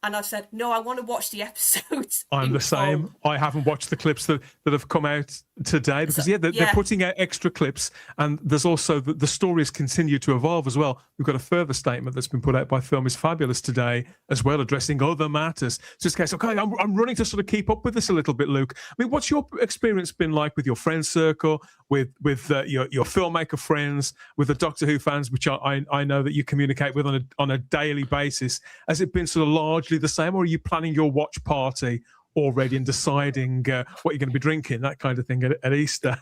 And I've said, "No, I want to watch the episodes." I'm the same. I haven't watched the clips that have come out today because they're putting out extra clips, and there's also the stories continue to evolve as well. We've got a further statement that's been put out by Film is Fabulous today as well, addressing other matters. So it's a case, okay, I'm running to sort of keep up with this a little bit, Luke. I mean, what's your experience been like with your friend circle, with your filmmaker friends, with the Doctor Who fans, which I know that you communicate with on a daily basis? Has it been sort of largely the same, or are you planning your watch party already and deciding what you're going to be drinking, that kind of thing at Easter?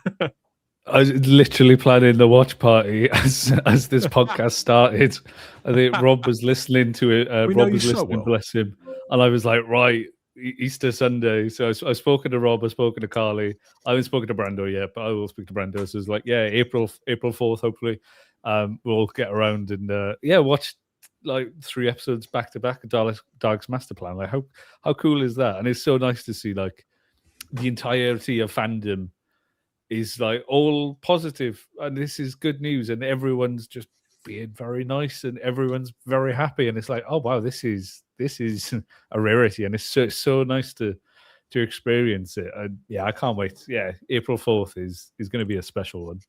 I was literally planning the watch party as this podcast started. I think Rob was listening to it. Rob was listening, bless him. And I was like, right, Easter Sunday. So I've spoken to Rob, I've spoken to Carly. I haven't spoken to Brando yet, but I will speak to Brando. So it's like, yeah, April 4th, hopefully. We'll get around and watch like 3 episodes back to back of Dalek's Master Plan. Like how cool is that? And it's so nice to see like the entirety of fandom is like all positive, and this is good news, and everyone's just being very nice and everyone's very happy, and it's like, oh wow, this is a rarity, and it's so nice to experience it. And I can't wait. April 4th is going to be a special one.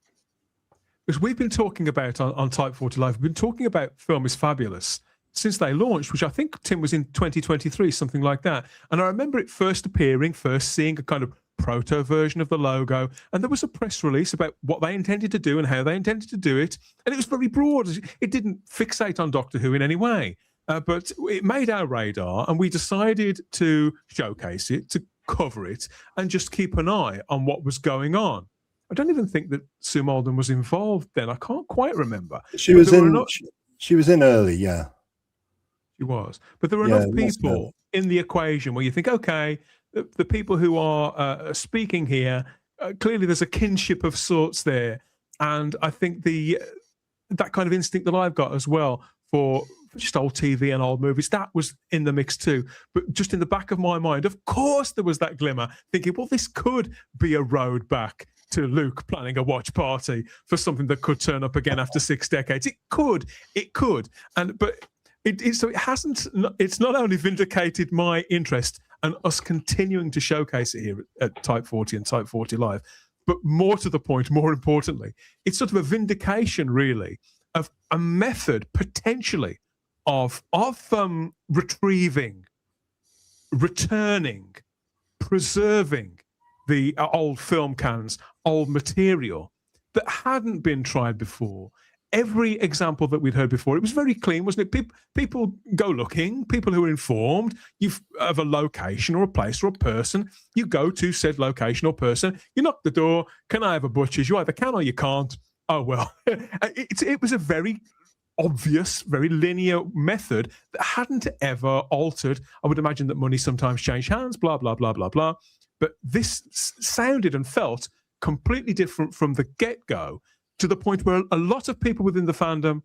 Because we've been talking about on Type 40 Live, we've been talking about Film is Fabulous since they launched, which I think, Tim, was in 2023, something like that. And I remember it first seeing a kind of proto version of the logo, and there was a press release about what they intended to do and how they intended to do it, and it was very broad. It didn't fixate on Doctor Who in any way, but it made our radar, and we decided to showcase it, to cover it, and just keep an eye on what was going on. I don't even think that Sue Malden was involved then. I can't quite remember. She was in early, yeah. She was, but there were enough people in the equation where you think, okay, the people who are speaking here, clearly there's a kinship of sorts there. And I think that kind of instinct that I've got as well for just old TV and old movies, that was in the mix too. But just in the back of my mind, of course, there was that glimmer, thinking, well, this could be a road back to Luke planning a watch party for something that could turn up again after 6 decades. It could. But it hasn't. It's not only vindicated my interest and us continuing to showcase it here at Type 40 and Type 40 Live, but more to the point, more importantly, it's sort of a vindication, really, of a method potentially of retrieving, returning, preserving the old film cans, old material that hadn't been tried before. Every example that we'd heard before, it was very clean, wasn't it? People go looking, people who are informed, you have a location or a place or a person, you go to said location or person, you knock the door, can I have a butcher's? You either can or you can't. Oh, well, it was a very obvious, very linear method that hadn't ever altered. I would imagine that money sometimes changed hands, blah, blah, blah, blah, blah. But this sounded and felt completely different from the get-go, to the point where a lot of people within the fandom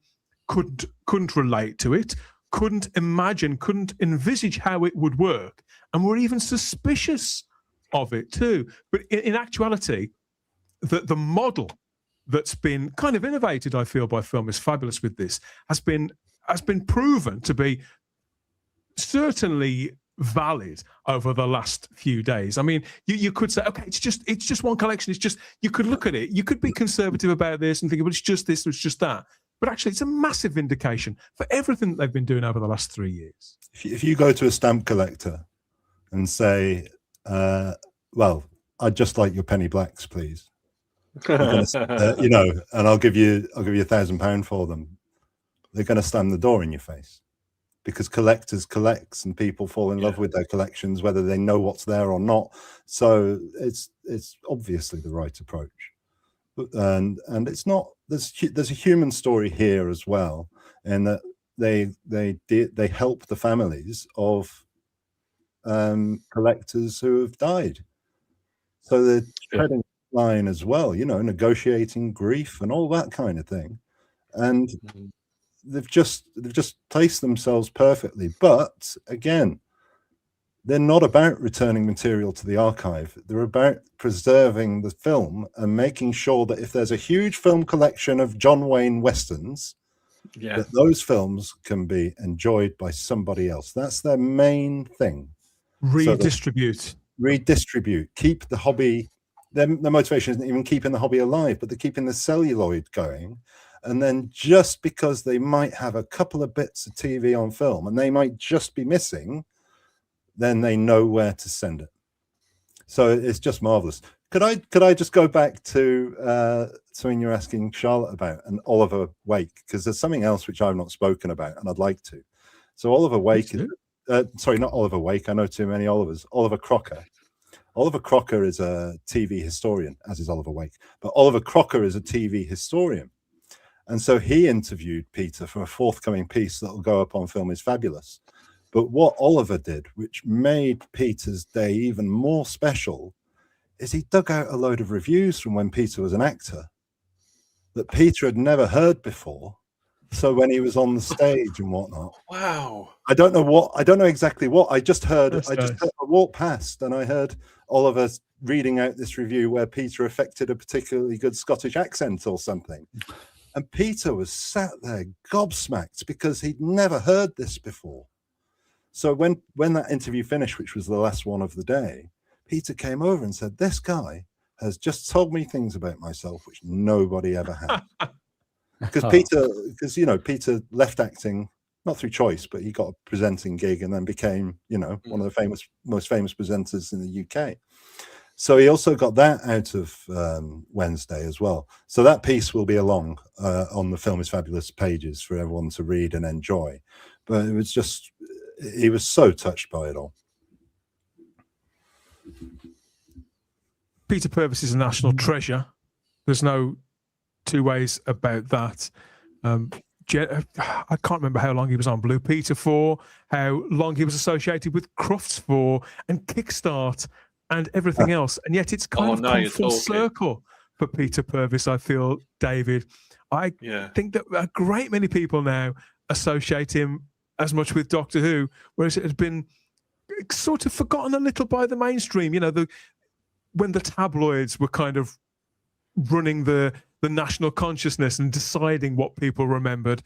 couldn't relate to it, couldn't imagine, couldn't envisage how it would work, and were even suspicious of it too. But in actuality, the model that's been kind of innovated, I feel, by Film is Fabulous with this has been proven to be certainly valid over the last few days. I mean, you could say, okay, it's just one collection. It's just, you could look at it. You could be conservative about this and think, well, it's just this, it's just that. But actually, it's a massive vindication for everything that they've been doing over the last 3 years. If you go to a stamp collector and say, well, I'd just like your penny blacks, please. And I'll give you £1,000 for them. They're going to slam the door in your face. Because collectors collects and people fall in love with their collections, whether they know what's there or not. So it's obviously the right approach, and it's not. There's a human story here as well, in that they help the families of collectors who have died. So they're treading the line as well, negotiating grief and all that kind of thing, and. They've just placed themselves perfectly. But again, they're not about returning material to the archive. They're about preserving the film and making sure that if there's a huge film collection of John Wayne Westerns, Yeah. That those films can be enjoyed by somebody else. That's their main thing. Redistribute. Keep the hobby. Their motivation isn't even keeping the hobby alive, but they're keeping the celluloid going. And then just because they might have a couple of bits of TV on film and they might just be missing, then they know where to send it. So it's just marvelous. Could I just go back to something you're asking Charlotte about, and Oliver Wake, because there's something else which I've not spoken about and I'd like to. So Oliver Wake is sorry, not Oliver Wake. I know too many Olivers. Oliver Crocker. Oliver Crocker is a TV historian, as is Oliver Wake. But Oliver Crocker is a TV historian. And so he interviewed Peter for a forthcoming piece that will go up on Film is Fabulous. But what Oliver did, which made Peter's day even more special, is he dug out a load of reviews from when Peter was an actor that Peter had never heard before. So when he was on the stage and whatnot. Wow. I don't know exactly what. I walked past and I heard Oliver reading out this review where Peter affected a particularly good Scottish accent or something. And Peter was sat there gobsmacked because he'd never heard this before. So when that interview finished, which was the last one of the day, Peter came over and said, "This guy has just told me things about myself which nobody ever had." Because Peter left acting, not through choice, but he got a presenting gig and then became, one of the most famous presenters in the UK. So he also got that out of Wednesday as well. So that piece will be along on the Film is Fabulous pages for everyone to read and enjoy. But it was just, he was so touched by it all. Peter Purves is a national treasure. There's no two ways about that. I can't remember how long he was on Blue Peter for, how long he was associated with Crufts for, and Kickstart and everything else. And yet it's kind of come full circle for Peter Purves, I feel, David. I think that a great many people now associate him as much with Doctor Who, whereas it has been sort of forgotten a little by the mainstream. When the tabloids were kind of running the national consciousness and deciding what people remembered,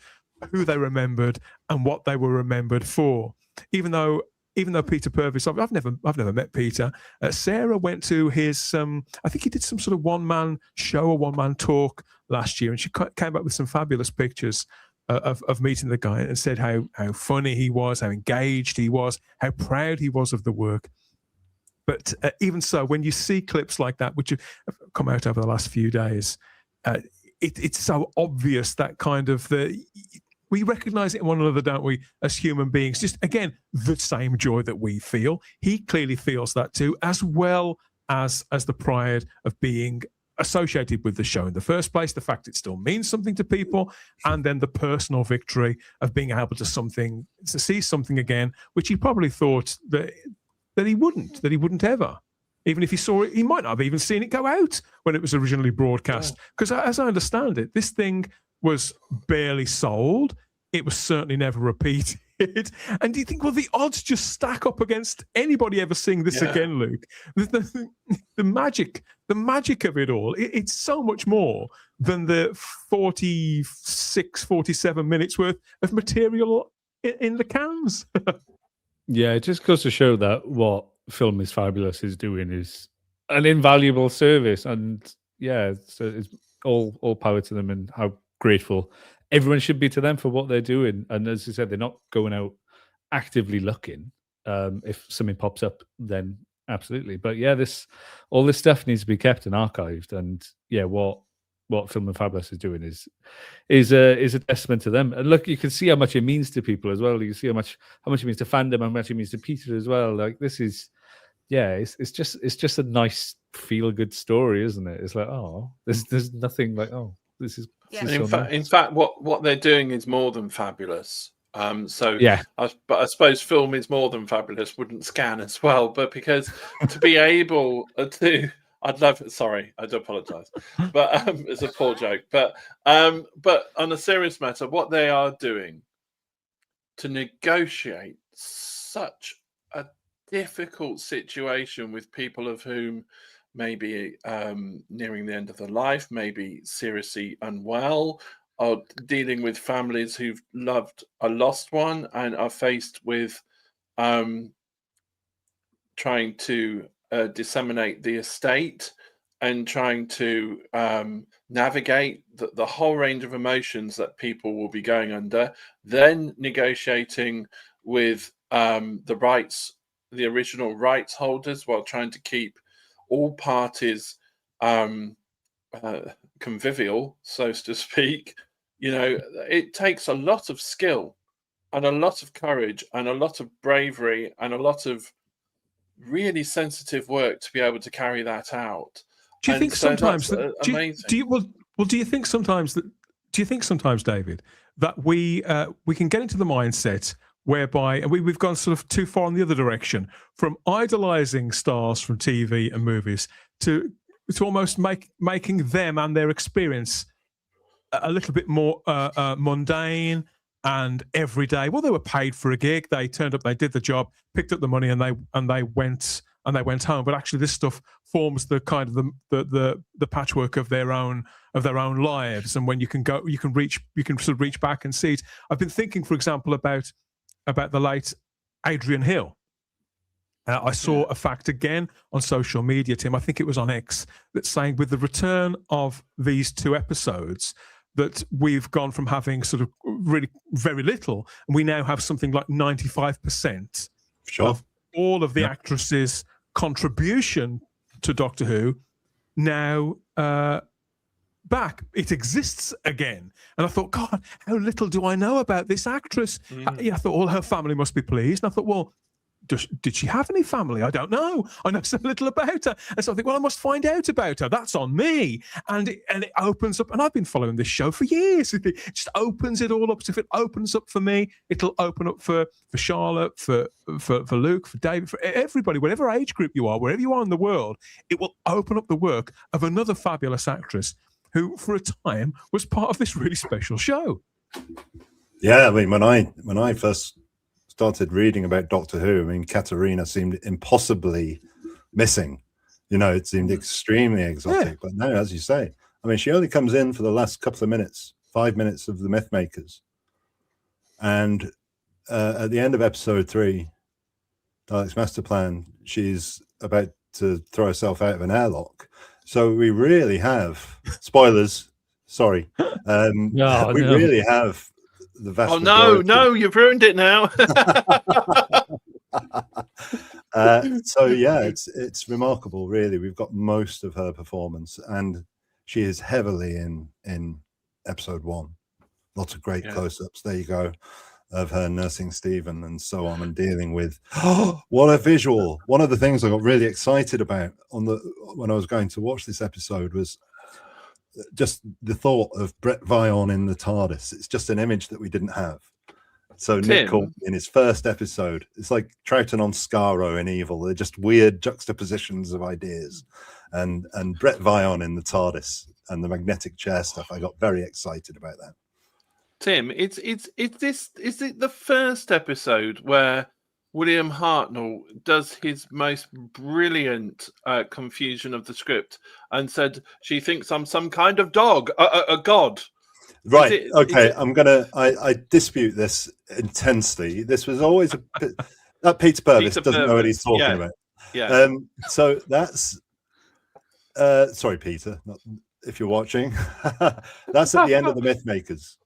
who they remembered, and what they were remembered for. Even though Peter Purves, I've never met Peter. Sarah went to his, I think he did some sort of one-man show or one-man talk last year, and she came back with some fabulous pictures of meeting the guy and said how funny he was, how engaged he was, how proud he was of the work. But even so, when you see clips like that, which have come out over the last few days, it's so obvious that kind of we recognize it in one another, don't we, as human beings? Just, again, the same joy that we feel. He clearly feels that too, as well as the pride of being associated with the show in the first place, the fact it still means something to people, and then the personal victory of being able to see something again, which he probably thought that he wouldn't ever. Even if he saw it, he might not have even seen it go out when it was originally broadcast. Because as I understand it, this thing was barely sold. It was certainly never repeated. And do you think, well, the odds just stack up against anybody ever seeing this again, Luke? The magic of it all, it's so much more than the 46, 47 minutes worth of material in the cans. Yeah, it just goes to show that what Film is Fabulous is doing is an invaluable service. And so it's all power to them, and how grateful everyone should be to them for what they're doing. And as you said, they're not going out actively looking. If something pops up, then absolutely. But all this stuff needs to be kept and archived. And what Film and Fabulous is doing is a testament to them. And look, you can see how much it means to people as well. You can see how much it means to fandom, how much it means to Peter as well. Like, this is, it's just a nice feel good story, isn't it? It's like, there's nothing like, this is. Yeah. This is In fact, what they're doing is more than fabulous. But I suppose Film is more than Fabulous wouldn't scan as well, but because to be able to. Sorry, I do apologise, but it's a poor joke. But on a serious matter, what they are doing to negotiate such a difficult situation with people of whom maybe nearing the end of their life, maybe seriously unwell, are dealing with families who've loved a lost one and are faced with trying to disseminate the estate and trying to navigate the whole range of emotions that people will be going under, then negotiating with the original rights holders, while trying to keep all parties convivial, so to speak. It takes a lot of skill and a lot of courage and a lot of bravery and a lot of really sensitive work to be able to carry that out. Do you think sometimes that amazing? Do you think sometimes, David, that we can get into the mindset whereby, and we've gone sort of too far in the other direction, from idolizing stars from TV and movies to almost making them and their experience a little bit more mundane and everyday? Well, they were paid for a gig. They turned up, they did the job, picked up the money, and they went home. But actually, this stuff forms the kind of the patchwork of their own lives. And when you can sort of reach back and see it. I've been thinking, for example, about the late Adrian Hill. I saw a fact again on social media, Tim. I think it was on X, that's saying with the return of these 2 episodes, that we've gone from having sort of really very little, and we now have something like 95% of all of the actresses' contribution to Doctor Who now back. It exists again. And I thought, God, how little do I know about this actress? I thought, well, her family must be pleased. And I thought, well, did she have any family? I don't know. I know so little about her. And so I think, well, I must find out about her. That's on me. And it opens up, and I've been following this show for years. It just opens it all up. So if it opens up for me, it'll open up for Charlotte, for Luke, for David, for everybody, whatever age group you are, wherever you are in the world, it will open up the work of another fabulous actress who, for a time, was part of this really special show. Yeah, I mean, when I first started reading about Doctor Who, I mean, Katarina seemed impossibly missing. It seemed extremely exotic. Yeah. But now, as you say, I mean, she only comes in for the last couple of minutes, 5 minutes of the Mythmakers. And at the end of episode 3, Dalek's Master Plan, she's about to throw herself out of an airlock. So we really have, spoilers, sorry, really have the vast majority. No, you've ruined it now. So yeah, it's remarkable, really. We've got most of her performance, and she is heavily in episode 1. Lots of great close-ups. There you go, of her nursing Stephen and so on, and dealing with what a visual. One of the things I got really excited about when I was going to watch this episode was just the thought of Brett Vion in the TARDIS. It's just an image that we didn't have. So Tim, Nick Cole, in his first episode, it's like Troughton on Skaro in Evil. They're just weird juxtapositions of ideas. And Brett Vion in the TARDIS and the magnetic chair stuff. I got very excited about that. Tim, is it the first episode where William Hartnell does his most brilliant confusion of the script and said, she thinks I'm some kind of dog, a god. Right. I dispute this intensely. This was always that Peter Purvis doesn't know what he's talking about. Yeah. So that's sorry, Peter, if you're watching. That's at the end of the Mythmakers.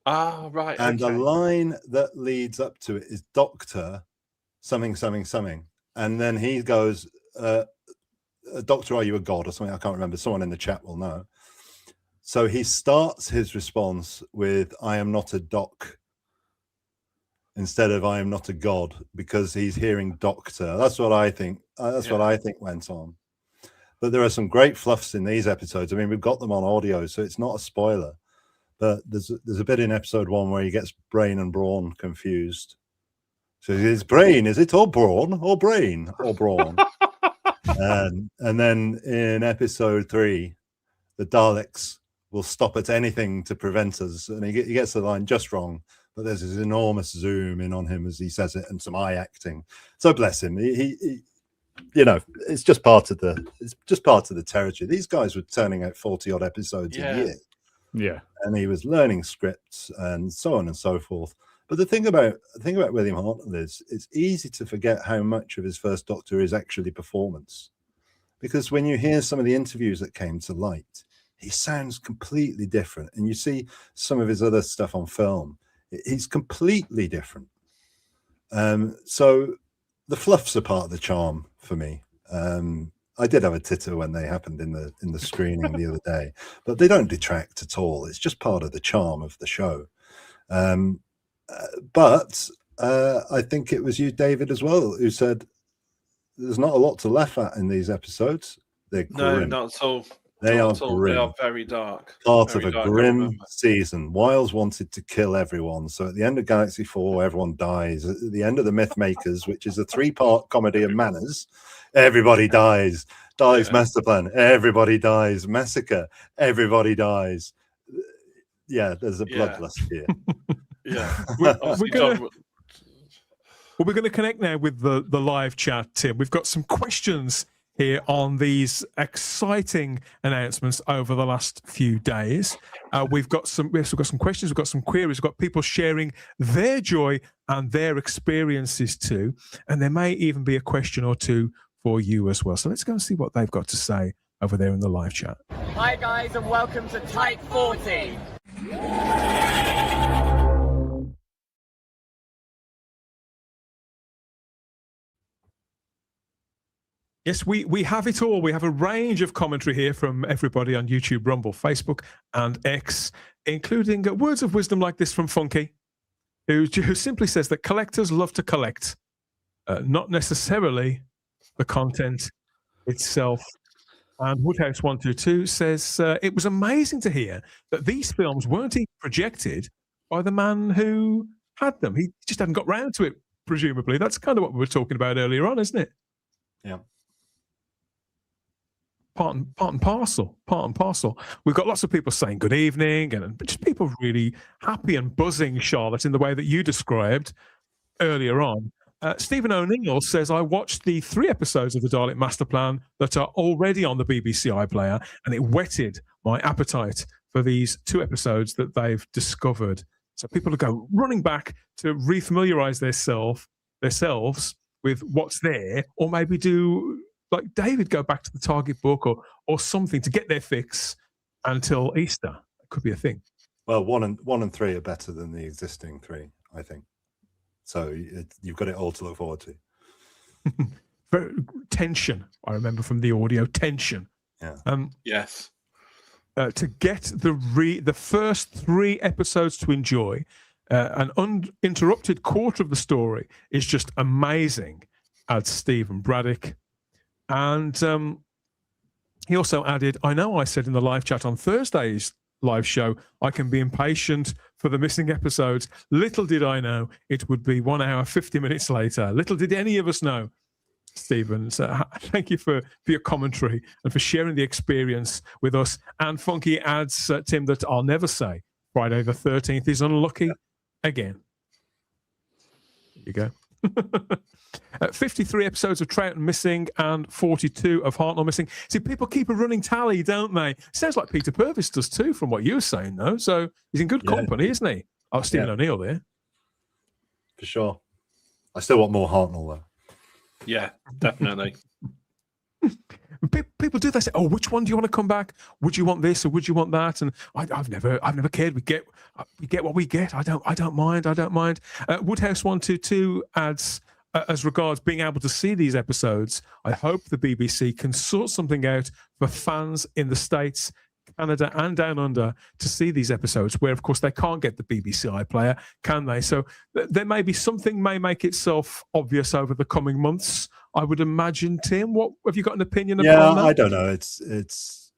Ah, right. And the line that leads up to it is Doctor something, and then he goes, Doctor, are you a god or something? I can't remember. Someone in the chat will know. So he starts his response with, I am not a doc, instead of I am not a god, because he's hearing doctor. That's what I think. What I think went on. But there are some great fluffs in these episodes. I mean, we've got them on audio, so it's not a spoiler. But there's a bit in episode 1 where he gets brain and brawn confused. So his brain, is it or brawn or brain or brawn? And then in episode 3, the Daleks will stop at anything to prevent us. And he gets the line just wrong, but there's this enormous zoom in on him as he says it and some eye acting. So bless him. He it's just part of the territory. These guys were turning out 40 odd episodes a year. Yeah. And he was learning scripts and so on and so forth. But the thing about William Hartnell is it's easy to forget how much of his first Doctor is actually performance. Because when you hear some of the interviews that came to light, he sounds completely different. And you see some of his other stuff on film, he's completely different. So the fluffs are part of the charm for me. I did have a titter when they happened in the screening the other day, but they don't detract at all. It's just part of the charm of the show. But I think it was you, David, as well, who said there's not a lot to laugh at in these episodes. They're grim. No, not at all. They are They grim. are very dark. Part Very of a dark, I grim remember. season. Wiles wanted to kill everyone. So at the end of Galaxy 4, everyone dies. At the end of The Mythmakers, which is a 3-part comedy of manners, everybody dies. Dalek's Master Plan, everybody dies. Massacre, everybody dies. Yeah, there's a bloodlust here. Yeah. We're going to connect now with the live chat, Tim. We've got some questions here on these exciting announcements over the last few days. We've got some questions, we've got some queries, we've got people sharing their joy and their experiences too. And there may even be a question or two for you as well. So let's go and see what they've got to say over there in the live chat. Hi guys, and welcome to Type 40. Yes, we have it all. We have a range of commentary here from everybody on YouTube, Rumble, Facebook, and X, including words of wisdom like this from Funky, who simply says that collectors love to collect, not necessarily the content itself. And Woodhouse122 says it was amazing to hear that these films weren't even projected by the man who had them. He just hadn't got round to it, presumably. That's kind of what we were talking about earlier on, isn't it? Yeah. Part and parcel. We've got lots of people saying good evening and just people really happy and buzzing, Charlotte, in the way that you described earlier on. Stephen O'Neill says, I watched the 3 episodes of the Dalek Master Plan that are already on the BBC iPlayer, and it whetted my appetite for these 2 episodes that they've discovered. So people will go running back to refamiliarize themselves with what's there, or maybe do, like David, go back to the Target book or something to get their fix until Easter. It could be a thing. Well, 1 and 3 are better than the existing 3, I think. So you've got it all to look forward to. Tension, I remember from the audio. Tension. Yeah. Yes. To get the first 3 episodes to enjoy, an uninterrupted quarter of the story is just amazing, adds Stephen Braddock. And he also added, I know I said in the live chat on Thursday's live show, I can be impatient for the missing episodes. Little did I know it would be 1 hour, 50 minutes later. Little did any of us know, Stephen. So thank you for your commentary and for sharing the experience with us. And Funky adds, Tim, that I'll never say Friday the 13th is unlucky again. There you go. 53 episodes of Troughton missing and 42 of Hartnell missing. See, people keep a running tally, don't they? Sounds like Peter Purvis does too, from what you were saying, though. So he's in good company, isn't he? Oh, Stephen O'Neill there. For sure. I still want more Hartnell, though. Yeah, definitely. People do. They say, "Oh, which one do you want to come back? Would you want this or would you want that?" And I've never cared. We get what we get. I don't mind. Woodhouse122 adds, as regards being able to see these episodes, I hope the BBC can sort something out for fans in the States, Canada, and down under to see these episodes, where of course they can't get the BBC iPlayer, can they? So there may be something may make itself obvious over the coming months, I would imagine. Tim, what have you got an opinion about that? I don't know. It's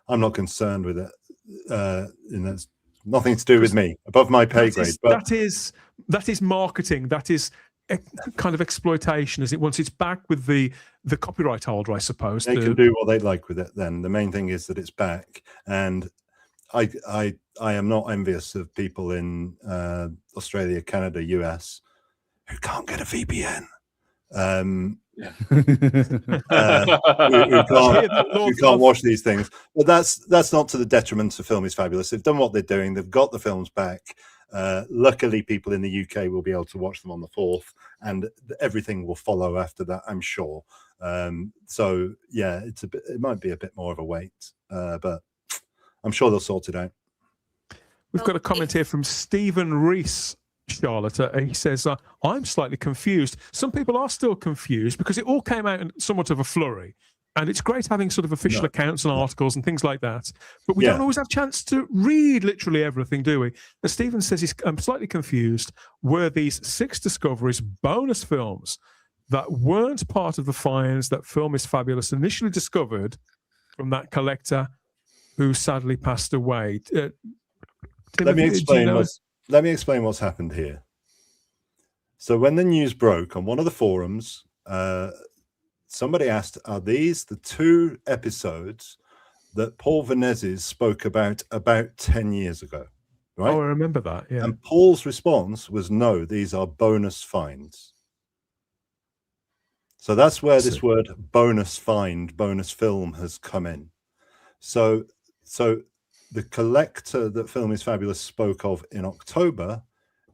I'm not concerned with it. It's nothing to do with me, above my pay grade. But that is marketing. That is a kind of exploitation, is it? Once it's back with the copyright holder, I suppose they can do what they like with it. Then the main thing is that it's back, and I am not envious of people in Australia, Canada, US who can't get a VPN. Yeah. who can't watch these things. But that's not to the detriment of Film is Fabulous. They've done what they're doing. They've got the films back. Luckily, people in the UK will be able to watch them on the 4th, and everything will follow after that, I'm sure. So yeah, it might be a bit more of a wait, but I'm sure they'll sort it out. We've got a comment here from Stephen Reese, Charlotte. He says, I'm slightly confused. Some people are still confused because it all came out in somewhat of a flurry. And it's great having sort of official accounts and articles and things like that. But we don't always have a chance to read literally everything, do we? But Stephen says I'm slightly confused. Were these 6 discoveries bonus films that weren't part of the finds that Film is Fabulous initially discovered from that collector who sadly passed away? Tim, let me explain what's happened here. So when the news broke on one of the forums, somebody asked, are these the 2 episodes that Paul Venezes spoke about 10 years ago? Right? Oh, I remember that, yeah. And Paul's response was, no, these are bonus finds. So that's where this word bonus find, bonus film has come in. So the collector that Film is Fabulous spoke of in October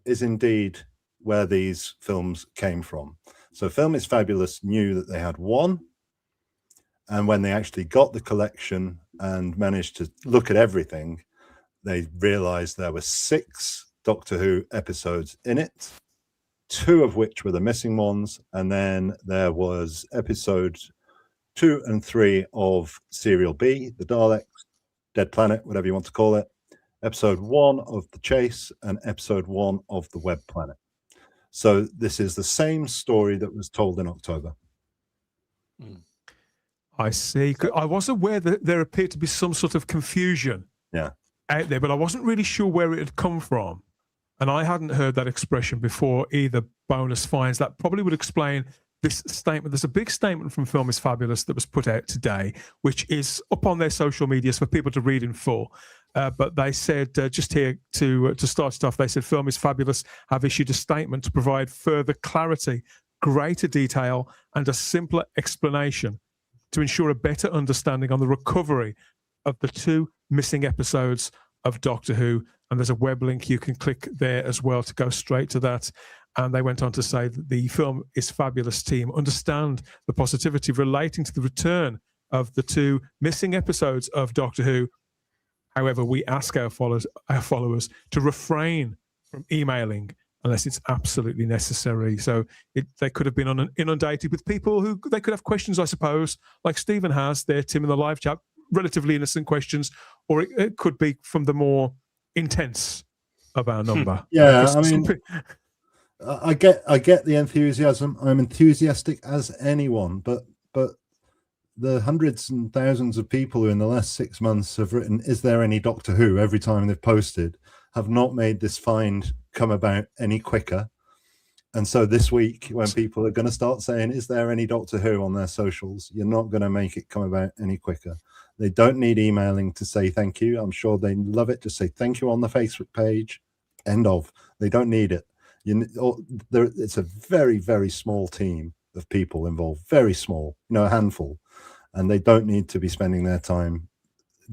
is indeed where these films came from. So Film is Fabulous knew that they had 1, and when they actually got the collection and managed to look at everything, they realized there were 6 Doctor Who episodes in it, 2 of which were the missing ones, and then there was episodes 2 and 3 of Serial B, The Daleks, Dead Planet, whatever you want to call it, episode 1 of The Chase, and episode 1 of The Web Planet. So this is the same story that was told in October. I see. I was aware that there appeared to be some sort of confusion out there, but I wasn't really sure where it had come from. And I hadn't heard that expression before either, bonus finds. That probably would explain this statement. There's a big statement from Film is Fabulous that was put out today, which is up on their social medias for people to read in full. But they said, just here to start it off, they said Film is Fabulous have issued a statement to provide further clarity, greater detail, and a simpler explanation to ensure a better understanding on the recovery of the 2 missing episodes of Doctor Who. And there's a web link you can click there as well to go straight to that. And they went on to say that the Film is Fabulous team understand the positivity relating to the return of the 2 missing episodes of Doctor Who. However, we ask our followers to refrain from emailing unless it's absolutely necessary. So they could have been inundated with people who they could have questions, I suppose, like Stephen has there, Tim, in the live chat, relatively innocent questions, or it could be from the more intense of our number. Yeah, I mean, I get the enthusiasm. I'm enthusiastic as anyone, but the hundreds and thousands of people who in the last 6 months have written, is there any Doctor Who, every time they've posted, have not made this find come about any quicker. And so this week, when people are going to start saying, is there any Doctor Who on their socials, you're not going to make it come about any quicker. They don't need emailing to say thank you. I'm sure they love it. Just say thank you on the Facebook page. End of. They don't need it. It's a very, very small team of people involved. Very small, a handful. And they don't need to be spending their time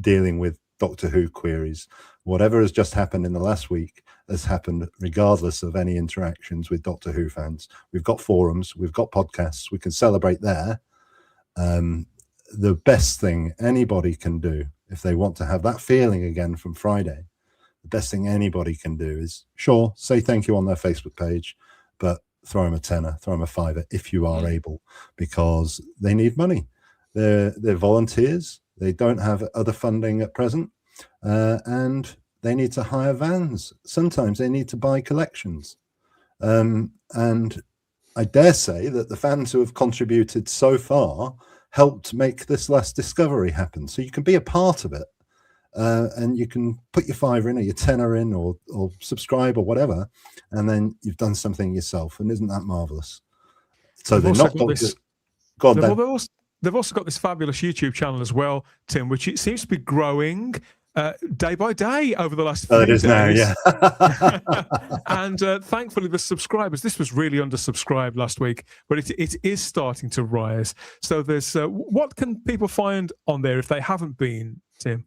dealing with Doctor Who queries. Whatever has just happened in the last week has happened regardless of any interactions with Doctor Who fans. We've got forums, we've got podcasts, we can celebrate there. The best thing anybody can do, if they want to have that feeling again from Friday, the best thing anybody can do is, sure, say thank you on their Facebook page, but throw them a tenner, throw them a fiver if you are able, because they need money. They're volunteers. They don't have other funding at present, and they need to hire vans. Sometimes they need to buy collections. And I dare say that the fans who have contributed so far helped make this last discovery happen. So you can be a part of it, and you can put your fiver in or your tenner in or subscribe or whatever, and then you've done something yourself. And isn't that marvelous? So they're not They've also got this fabulous YouTube channel as well, Tim, which it seems to be growing. day by day over the last few it is days. now, yeah. And thankfully, the subscribers, this was really undersubscribed last week, but it is starting to rise. So there's what can people find on there if they haven't been, Tim?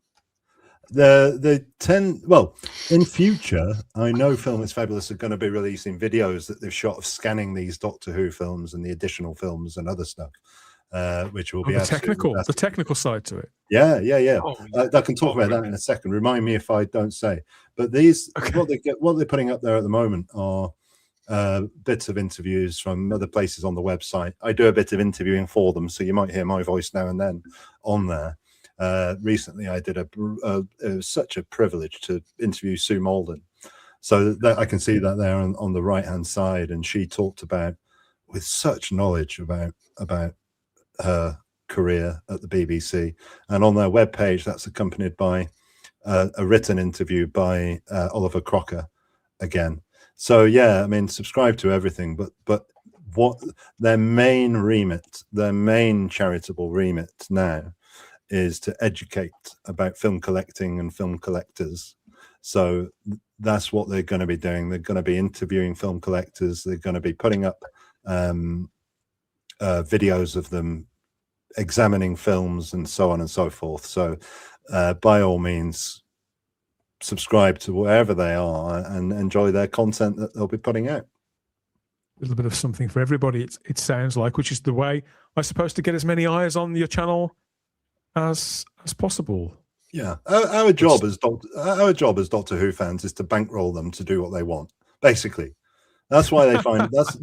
Well, in future, I know Film is Fabulous are going to be releasing videos that they've shot of scanning these Doctor Who films and the additional films and other stuff, which will be the technical side to it. Yeah. Oh, I can talk about that in a second. Remind me if I don't say. But these, what they're putting up there at the moment are bits of interviews from other places on the website. I do a bit of interviewing for them, so you might hear my voice now and then on there. Recently, I did it was such a privilege to interview Sue Malden, so that I can see that there on the right hand side, and she talked about with such knowledge about her career at the BBC, and on their webpage that's accompanied by a written interview by Oliver Crocker again. So yeah, I mean, subscribe to everything, but what their main remit, their main charitable remit now is to educate about film collecting and film collectors. So that's what they're going to be doing. They're going to be interviewing film collectors. They're going to be putting up videos of them examining films and so on and so forth. So by all means, subscribe to wherever they are and enjoy their content that they'll be putting out. A little bit of something for everybody, it sounds like, which is the way, I suppose, to get as many eyes on your channel as possible. Yeah, our job as Doctor Who fans is to bankroll them to do what they want. Basically, that's why they find that's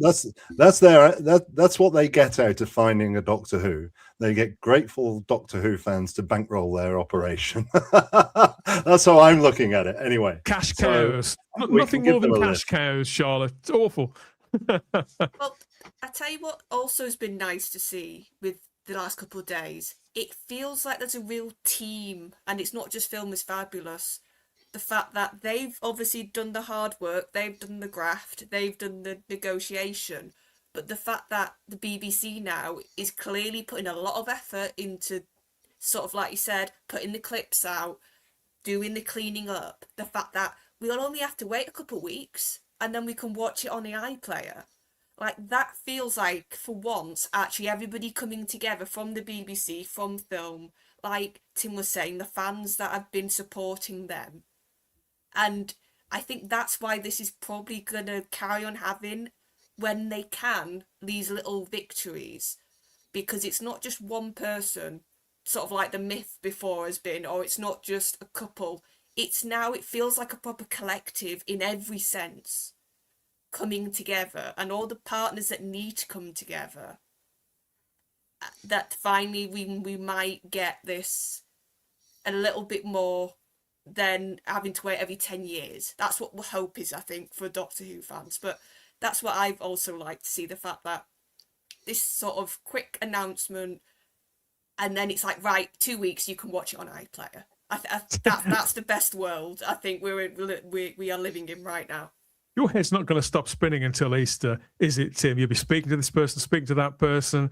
what they get out of finding a Doctor Who. They get grateful Doctor Who fans to bankroll their operation. That's how I'm looking at it. Anyway, cash cows. Nothing more than cash cows, Charlotte. It's awful. Well, I tell you what also has been nice to see with the last couple of days. It feels like there's a real team, and it's not just Film is Fabulous. The fact that they've obviously done the hard work, they've done the graft, they've done the negotiation, but the fact that the BBC now is clearly putting a lot of effort into, sort of like you said, putting the clips out, doing the cleaning up, the fact that we'll only have to wait a couple of weeks and then we can watch it on the iPlayer. Like, that feels like, for once, actually everybody coming together from the BBC, from film, like Tim was saying, the fans that have been supporting them. And I think that's why this is probably going to carry on having, when they can, these little victories. Because it's not just one person, sort of like the myth before has been, or it's not just a couple. It's now, it feels like a proper collective in every sense, coming together, and all the partners that need to come together, that finally we might get this a little bit more than having to wait every 10 years. That's what the hope is, I think, for Doctor Who fans. But that's what I've also liked to see, the fact that this sort of quick announcement, and then it's like, right, 2 weeks, you can watch it on iPlayer. That's the best world I think we are living in right now. Your head's not going to stop spinning until Easter, is it, Tim? You'll be speaking to this person, speaking to that person.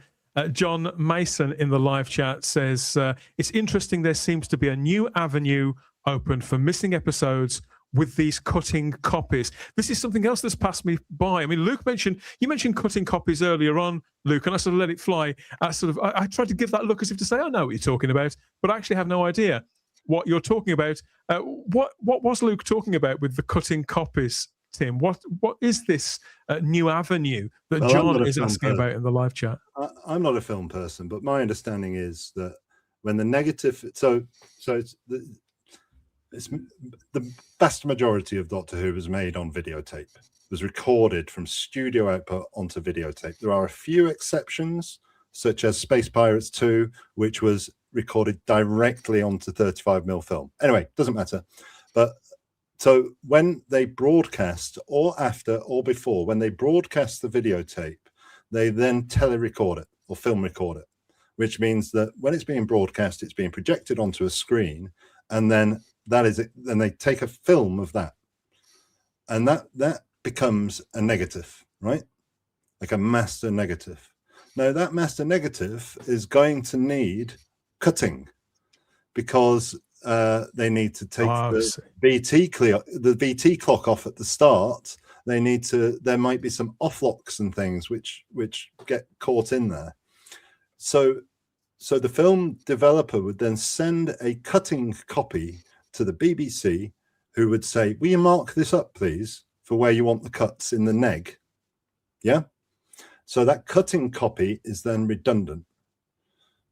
John Mason in the live chat says, it's interesting there seems to be a new avenue open for missing episodes with these cutting copies. This is something else that's passed me by. I mean, you mentioned cutting copies earlier on, Luke, and I sort of let it fly. I tried to give that look as if to say, I know what you're talking about, but I actually have no idea what you're talking about. What was Luke talking about with the cutting copies, Tim? What is this new avenue that John is asking about in the live chat? I'm not a film person, but my understanding is that when the negative, it's the vast majority of Doctor Who was made on videotape, was recorded from studio output onto videotape. There are a few exceptions, such as Space Pirates 2, which was recorded directly onto 35mm film. Anyway, doesn't matter. But so when they broadcast, or after or before, when they broadcast the videotape, they then telerecord it or film record it, which means that when it's being broadcast, it's being projected onto a screen, and then that is it. Then they take a film of that, and that becomes a negative, right? Like a master negative. Now that master negative is going to need cutting, because they need to take the VT clock off at the start. There might be some off locks and things which get caught in there. So the film developer would then send a cutting copy to the BBC, who would say, "Will you mark this up, please, for where you want the cuts in the neg?" Yeah. So that cutting copy is then redundant,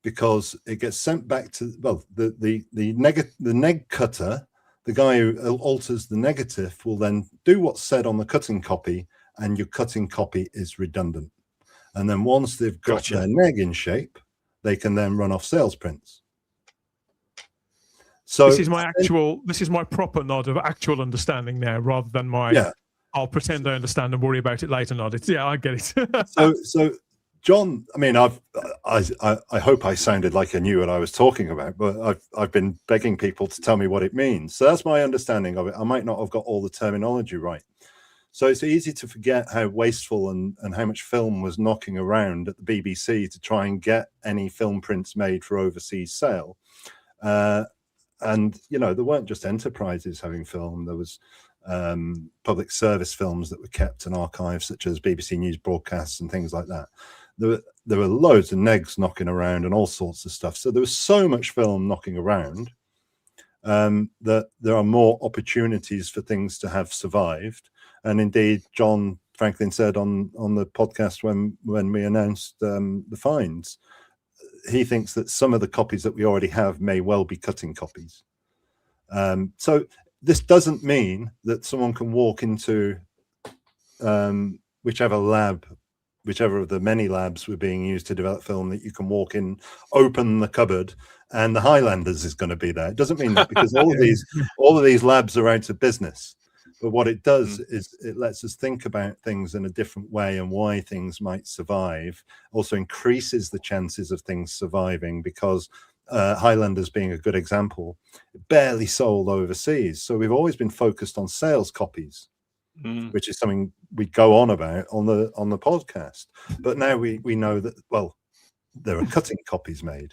because it gets sent back to, well, the neg cutter, the guy who alters the negative, will then do what's said on the cutting copy, and your cutting copy is redundant. And then once they've got their neg in shape, they can then run off sales prints. So this is my proper nod of actual understanding now, rather than my I'll pretend I understand and worry about it later nod. I get it. so John, I mean, I hope I sounded like I knew what I was talking about, but I've been begging people to tell me what it means. So that's my understanding of it. I might not have got all the terminology right. So it's easy to forget how wasteful and how much film was knocking around at the BBC to try and get any film prints made for overseas sale. And, you know, there weren't just enterprises having film. There was public service films that were kept in archives, such as BBC News broadcasts and things like that. There were loads of negs knocking around and all sorts of stuff. So there was so much film knocking around that there are more opportunities for things to have survived. And indeed, John Franklin said on the podcast when we announced the finds, he thinks that some of the copies that we already have may well be cutting copies. So this doesn't mean that someone can walk into whichever of the many labs were being used to develop film, that you can walk in, open the cupboard, and the Highlanders is going to be there. It doesn't mean that, because all of these labs are out of business. But what it does is it lets us think about things in a different way, and why things might survive. Also increases the chances of things surviving, because Highlanders being a good example, barely sold overseas. So we've always been focused on sales copies, which is something we go on about on the podcast. But now we know that, well, there are cutting copies made.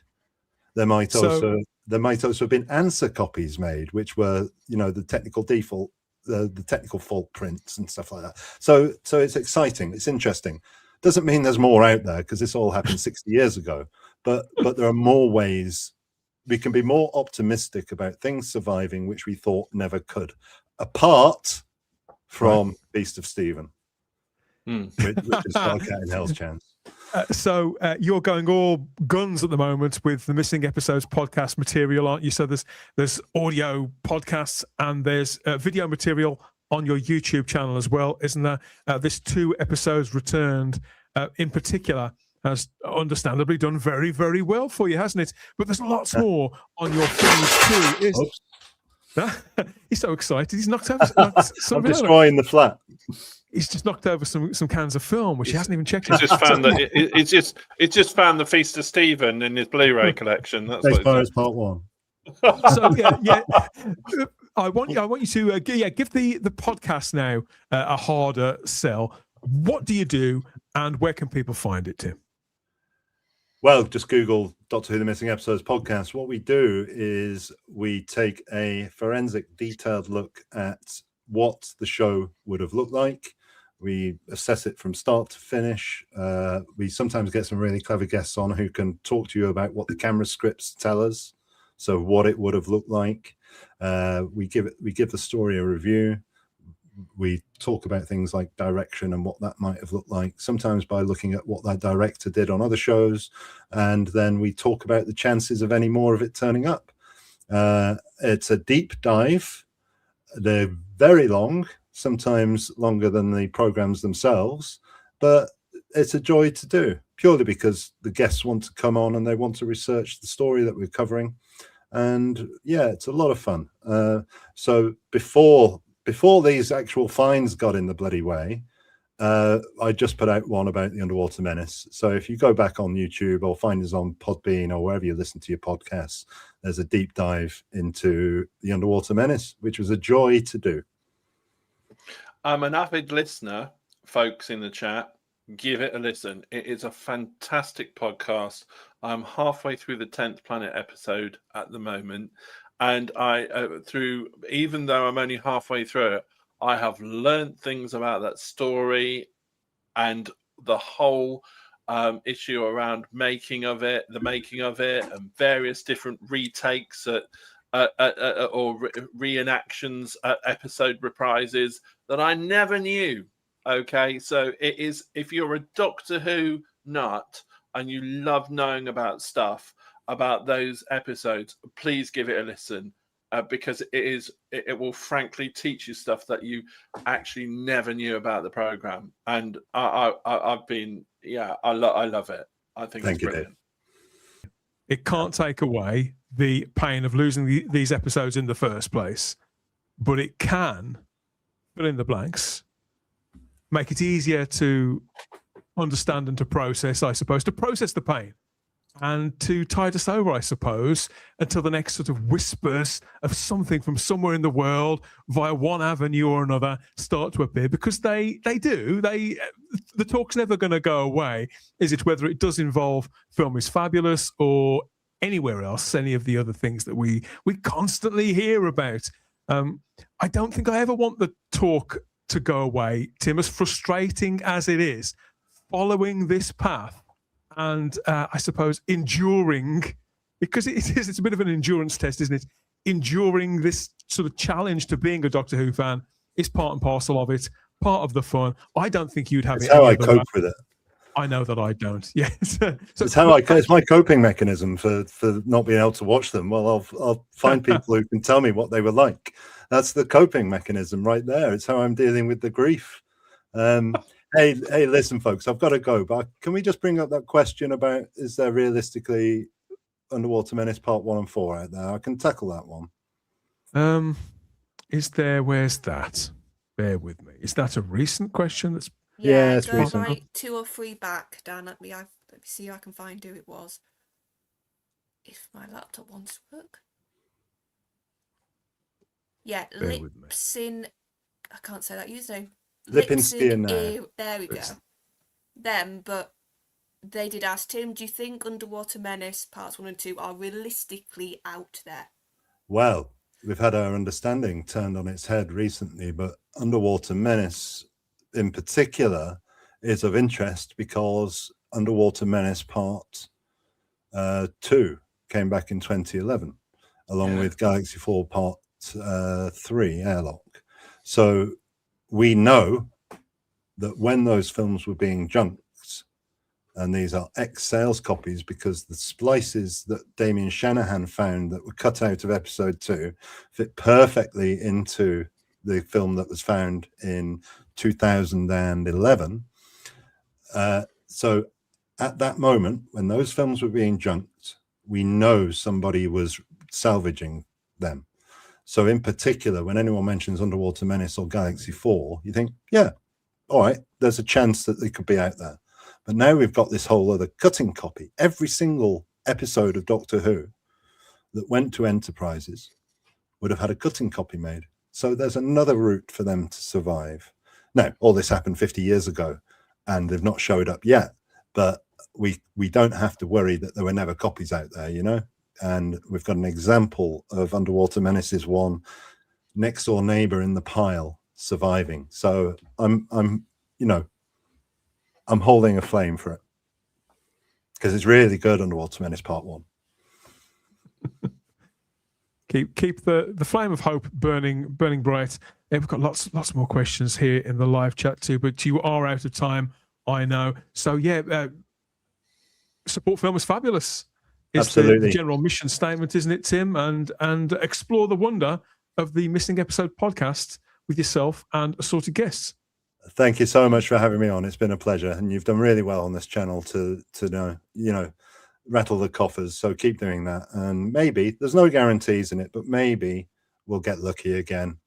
There might also have been answer copies made, which were, you know, the technical default, the technical fault prints and stuff like that. So it's exciting. It's interesting. Doesn't mean there's more out there, because this all happened 60 years ago. But there are more ways. We can be more optimistic about things surviving, which we thought never could, apart from Beast of Stephen, which is not a cat in hell's chance. So you're going all guns at the moment with the Missing Episodes podcast material, aren't you? So there's audio podcasts and there's video material on your YouTube channel as well, isn't there? This 2 episodes returned in particular has understandably done very, very well for you, hasn't it? But there's lots more on your feed too. He's so excited. He's knocked over I'm destroying the flat. He's just knocked over some cans of film, which he hasn't even checked. He's just found that it's just found the Feast of Stephen in his Blu-ray collection. That's Space Pirates Part 1. So yeah. I want you to give the podcast now a harder sell. What do you do, and where can people find it, Tim? Well, just Google Doctor Who: The Missing Episodes podcast. What we do is we take a forensic, detailed look at what the show would have looked like. We assess it from start to finish. We sometimes get some really clever guests on who can talk to you about what the camera scripts tell us, so what it would have looked like. We give the story a review. We talk about things like direction and what that might have looked like, sometimes by looking at what that director did on other shows, and then we talk about the chances of any more of it turning up. It's a deep dive. They're very long, sometimes longer than the programs themselves, but it's a joy to do, purely because the guests want to come on and they want to research the story that we're covering. And yeah, it's a lot of fun. So before these actual finds got in the bloody way, I just put out one about the Underwater Menace. So if you go back on YouTube or find us on Podbean or wherever you listen to your podcasts, there's a deep dive into the Underwater Menace, which was a joy to do. I'm an avid listener, folks in the chat. Give it a listen. It is a fantastic podcast. I'm halfway through the 10th Planet episode at the moment, And I, even though I'm only halfway through it, I have learned things about that story and the whole issue around the making of it, and various different retakes or reenactions, episode reprises that I never knew. Okay, so it is, if you're a Doctor Who nut and you love knowing about stuff about those episodes, please give it a listen, because it will frankly teach you stuff that you actually never knew about the program. And I've been, I love it. I think it's brilliant. It can't take away the pain of losing these episodes in the first place, but it can fill in the blanks, make it easier to understand and to process, I suppose, to process the pain and to tide us over, I suppose, until the next sort of whispers of something from somewhere in the world via one avenue or another start to appear, because they do. The talk's never going to go away, is it? Whether it does involve Film is Fabulous or anywhere else, any of the other things that we constantly hear about. I don't think I ever want the talk to go away, Tim, as frustrating as it is, following this path and I suppose enduring, because it's a bit of an endurance test, isn't it? Enduring this sort of challenge to being a Doctor Who fan is part and parcel of it, part of the fun. I don't think you'd have it's it. How I cope with it. I know that I don't. Yes, so it's my coping mechanism for not being able to watch them. Well, I'll find people who can tell me what they were like. That's the coping mechanism right there. It's how I'm dealing with the grief. Hey, listen, folks, I've got to go, but can we just bring up that question about, is there realistically Underwater Menace Part 1 and 4 out there? I can tackle that one. Is there? Where's that? Bear with me. Is that a recent question? That's it's recent. Like 2 or 3 back, Dan. Let me see if I can find who it was. If my laptop wants to work. Yeah, Lipsin. I can't say that username. Lipinski, there we go. Them, but they did ask, Tim, do you think Underwater Menace Parts 1 and 2 are realistically out there? Well, we've had our understanding turned on its head recently, but Underwater Menace in particular is of interest because Underwater Menace Part 2 came back in 2011, along with Galaxy 4 Part 3, Airlock. So we know that when those films were being junked, and these are ex-sales copies because the splices that Damien Shanahan found that were cut out of episode 2 fit perfectly into the film that was found in 2011. So at that moment, when those films were being junked, we know somebody was salvaging them. So in particular, when anyone mentions Underwater Menace or Galaxy 4, you think, yeah, all right, there's a chance that they could be out there. But now we've got this whole other cutting copy. Every single episode of Doctor Who that went to Enterprises would have had a cutting copy made. So there's another route for them to survive. Now, all this happened 50 years ago, and they've not showed up yet. But we don't have to worry that there were never copies out there, you know? And we've got an example of Underwater Menace's one next door neighbor in the pile surviving. So I'm holding a flame for it because it's really good. Underwater Menace Part 1. Keep the flame of hope burning bright. Yeah, we've got lots more questions here in the live chat too, but you are out of time, I know. So yeah, support Film is Fabulous. It's the general mission statement, isn't it, Tim? And explore the wonder of the Missing Episode podcast with yourself and assorted guests. Thank you so much for having me on. It's been a pleasure, and you've done really well on this channel to rattle the coffers. So keep doing that, and maybe there's no guarantees in it, but maybe we'll get lucky again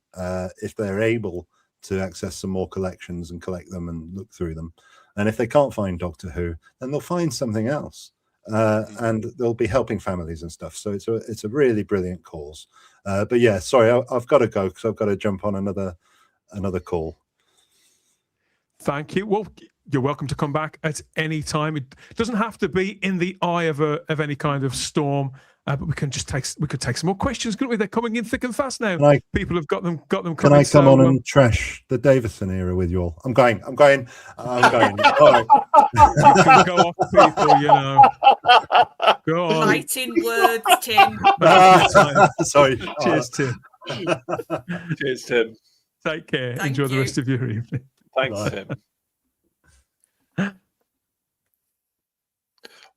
if they're able to access some more collections and collect them and look through them. And if they can't find Doctor Who, then they'll find something else. And they'll be helping families and stuff. So it's a really brilliant cause. But yeah, sorry, I've got to go because I've got to jump on another call. Thank you. Well, you're welcome to come back at any time. It doesn't have to be in the eye of any kind of storm. but we could take some more questions, couldn't we? They're coming in thick and fast now. People have got them coming. Can I come on and trash the Davison era with you all? I'm going. All right. You can go off, people. You know. Go on. Fighting words, Tim. Sorry. Cheers, Tim. Cheers, Tim. Take care. Thank Enjoy the you. rest of your evening. Thanks, Bye. Tim.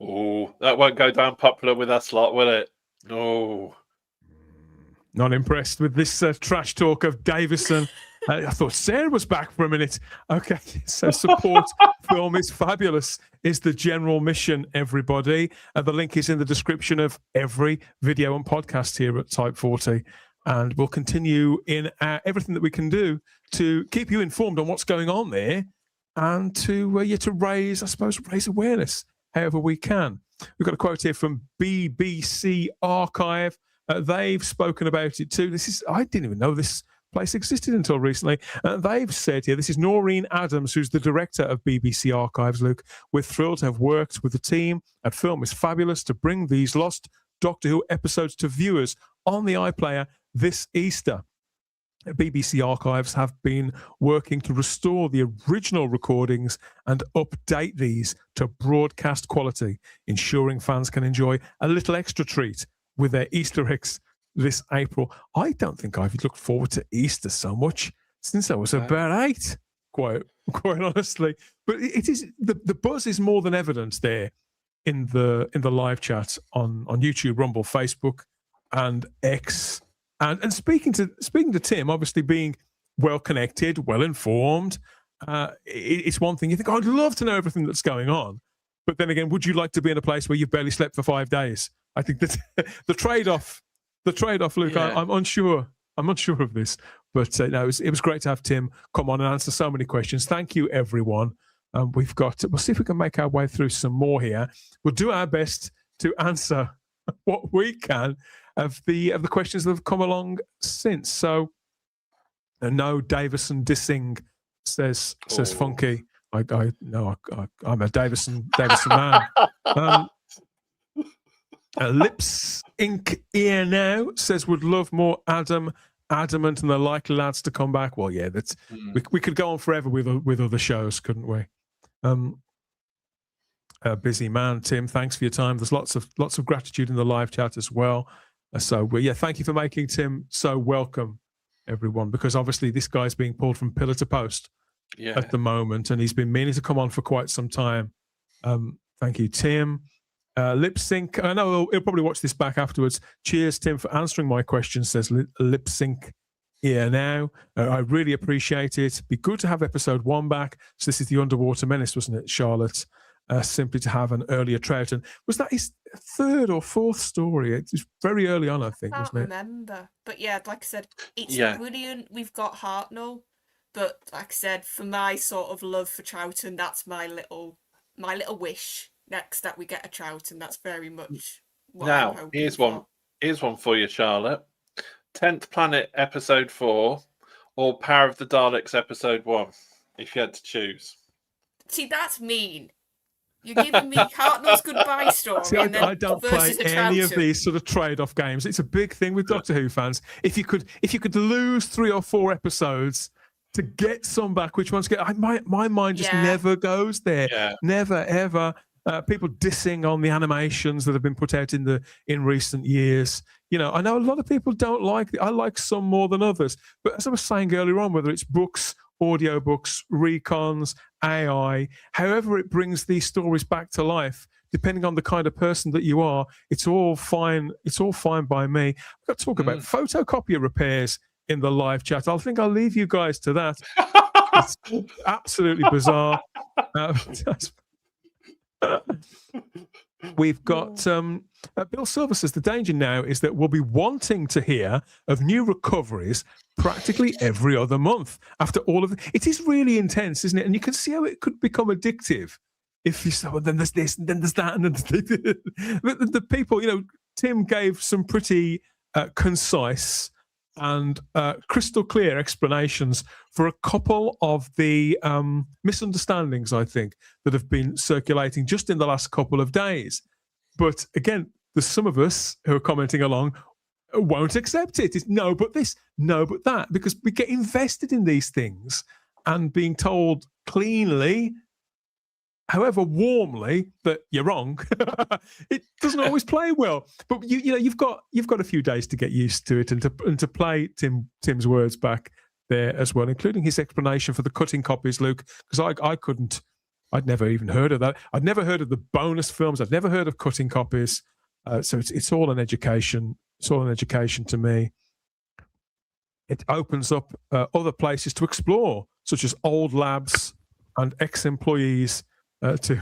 Oh, that won't go down popular with us lot, will it? Oh. Not impressed with this trash talk of Davison. I thought Sarah was back for a minute. Okay, so support film is fabulous is the general mission, everybody. The link is in the description of every video and podcast here at Type 40. And we'll continue in everything that we can do to keep you informed on what's going on there and to raise awareness however we can. We've got a quote here from BBC Archive. They've spoken about it too. I didn't even know this place existed until recently. They've said here, this is Noreen Adams, who's the director of BBC Archives, Luke. We're thrilled to have worked with the team at Film is Fabulous to bring these lost Doctor Who episodes to viewers on the iPlayer this Easter. BBC Archives have been working to restore the original recordings and update these to broadcast quality, ensuring fans can enjoy a little extra treat with their Easter eggs this April. I don't think I've looked forward to Easter so much since I was about 8, quite honestly. But it is the buzz is more than evident there in the live chat on YouTube, Rumble, Facebook, and X. And speaking to Tim, obviously being well connected, well informed, it's one thing. You think, I'd love to know everything that's going on, but then again, would you like to be in a place where you've barely slept for 5 days? I think that the trade-off, Luke. Yeah. I'm unsure. I'm unsure of this, but no, it was great to have Tim come on and answer so many questions. Thank you, everyone. We'll see if we can make our way through some more here. We'll do our best to answer what we can of the questions that have come along since. So, no Davison dissing, says Funky. I'm a Davison man. Lips Ink Ear Now says would love more Adamant and the Likely Lads to come back. Well, yeah, that's we could go on forever with other shows, couldn't we? Busy man, Tim. Thanks for your time. There's lots of gratitude in the live chat as well. So thank you for making Tim so welcome, everyone. Because obviously this guy's being pulled from pillar to post at the moment, and he's been meaning to come on for quite some time. Thank you, Tim. Lip Sync. I know he'll probably watch this back afterwards. Cheers, Tim, for answering my question. Says Lip Sync. Here now, I really appreciate it. Be good to have episode 1 back. So this is the Underwater Menace, wasn't it, Charlotte? Simply to have an earlier Troughton. Was that his 3rd or 4th story? It was very early on, I think, wasn't it? I can't remember. But yeah, like I said, it's brilliant. We've got Hartnell. But like I said, for my sort of love for Troughton, that's my little wish next, that we get a Troughton. That's very much what I'm hoping here's for. one. Here's one for you, Charlotte. 10th Planet episode 4 or Power of the Daleks episode 1, if you had to choose. See, that's mean. You're giving me Hartnell's goodbye story. See, I don't play any of these sort of trade-off games. It's a big thing with Doctor Who fans. If you could lose 3 or 4 episodes to get some back, which ones get? My mind just never goes there. Yeah. Never ever. People dissing on the animations that have been put out in recent years. You know, I know a lot of people don't like it. I like some more than others. But as I was saying earlier on, whether it's books, audiobooks, recons, AI, however it brings these stories back to life, depending on the kind of person that you are, it's all fine. It's all fine by me. We've got to talk about photocopier repairs in the live chat. I think I'll leave you guys to that. It's absolutely bizarre. We've got Bill Silver says the danger now is that we'll be wanting to hear of new recoveries practically every other month after all of it is really intense, isn't it? And you can see how it could become addictive if you say, well, then there's this and then there's that, and then the people, you know, Tim gave some pretty concise and crystal clear explanations for a couple of the misunderstandings, I think, that have been circulating just in the last couple of days. But again, there's some of us who are commenting along won't accept it. It's no, but this, no, but that, because we get invested in these things and being told cleanly, however warmly, that you're wrong. It doesn't always play well. But you've got a few days to get used to it and to play Tim's words back there as well, including his explanation for the cutting copies, Luke, because I couldn't. I'd never even heard of that. I'd never heard of the bonus films. I'd never heard of cutting copies. So it's all an education. It's all an education to me. It opens up other places to explore, such as old labs and ex-employees to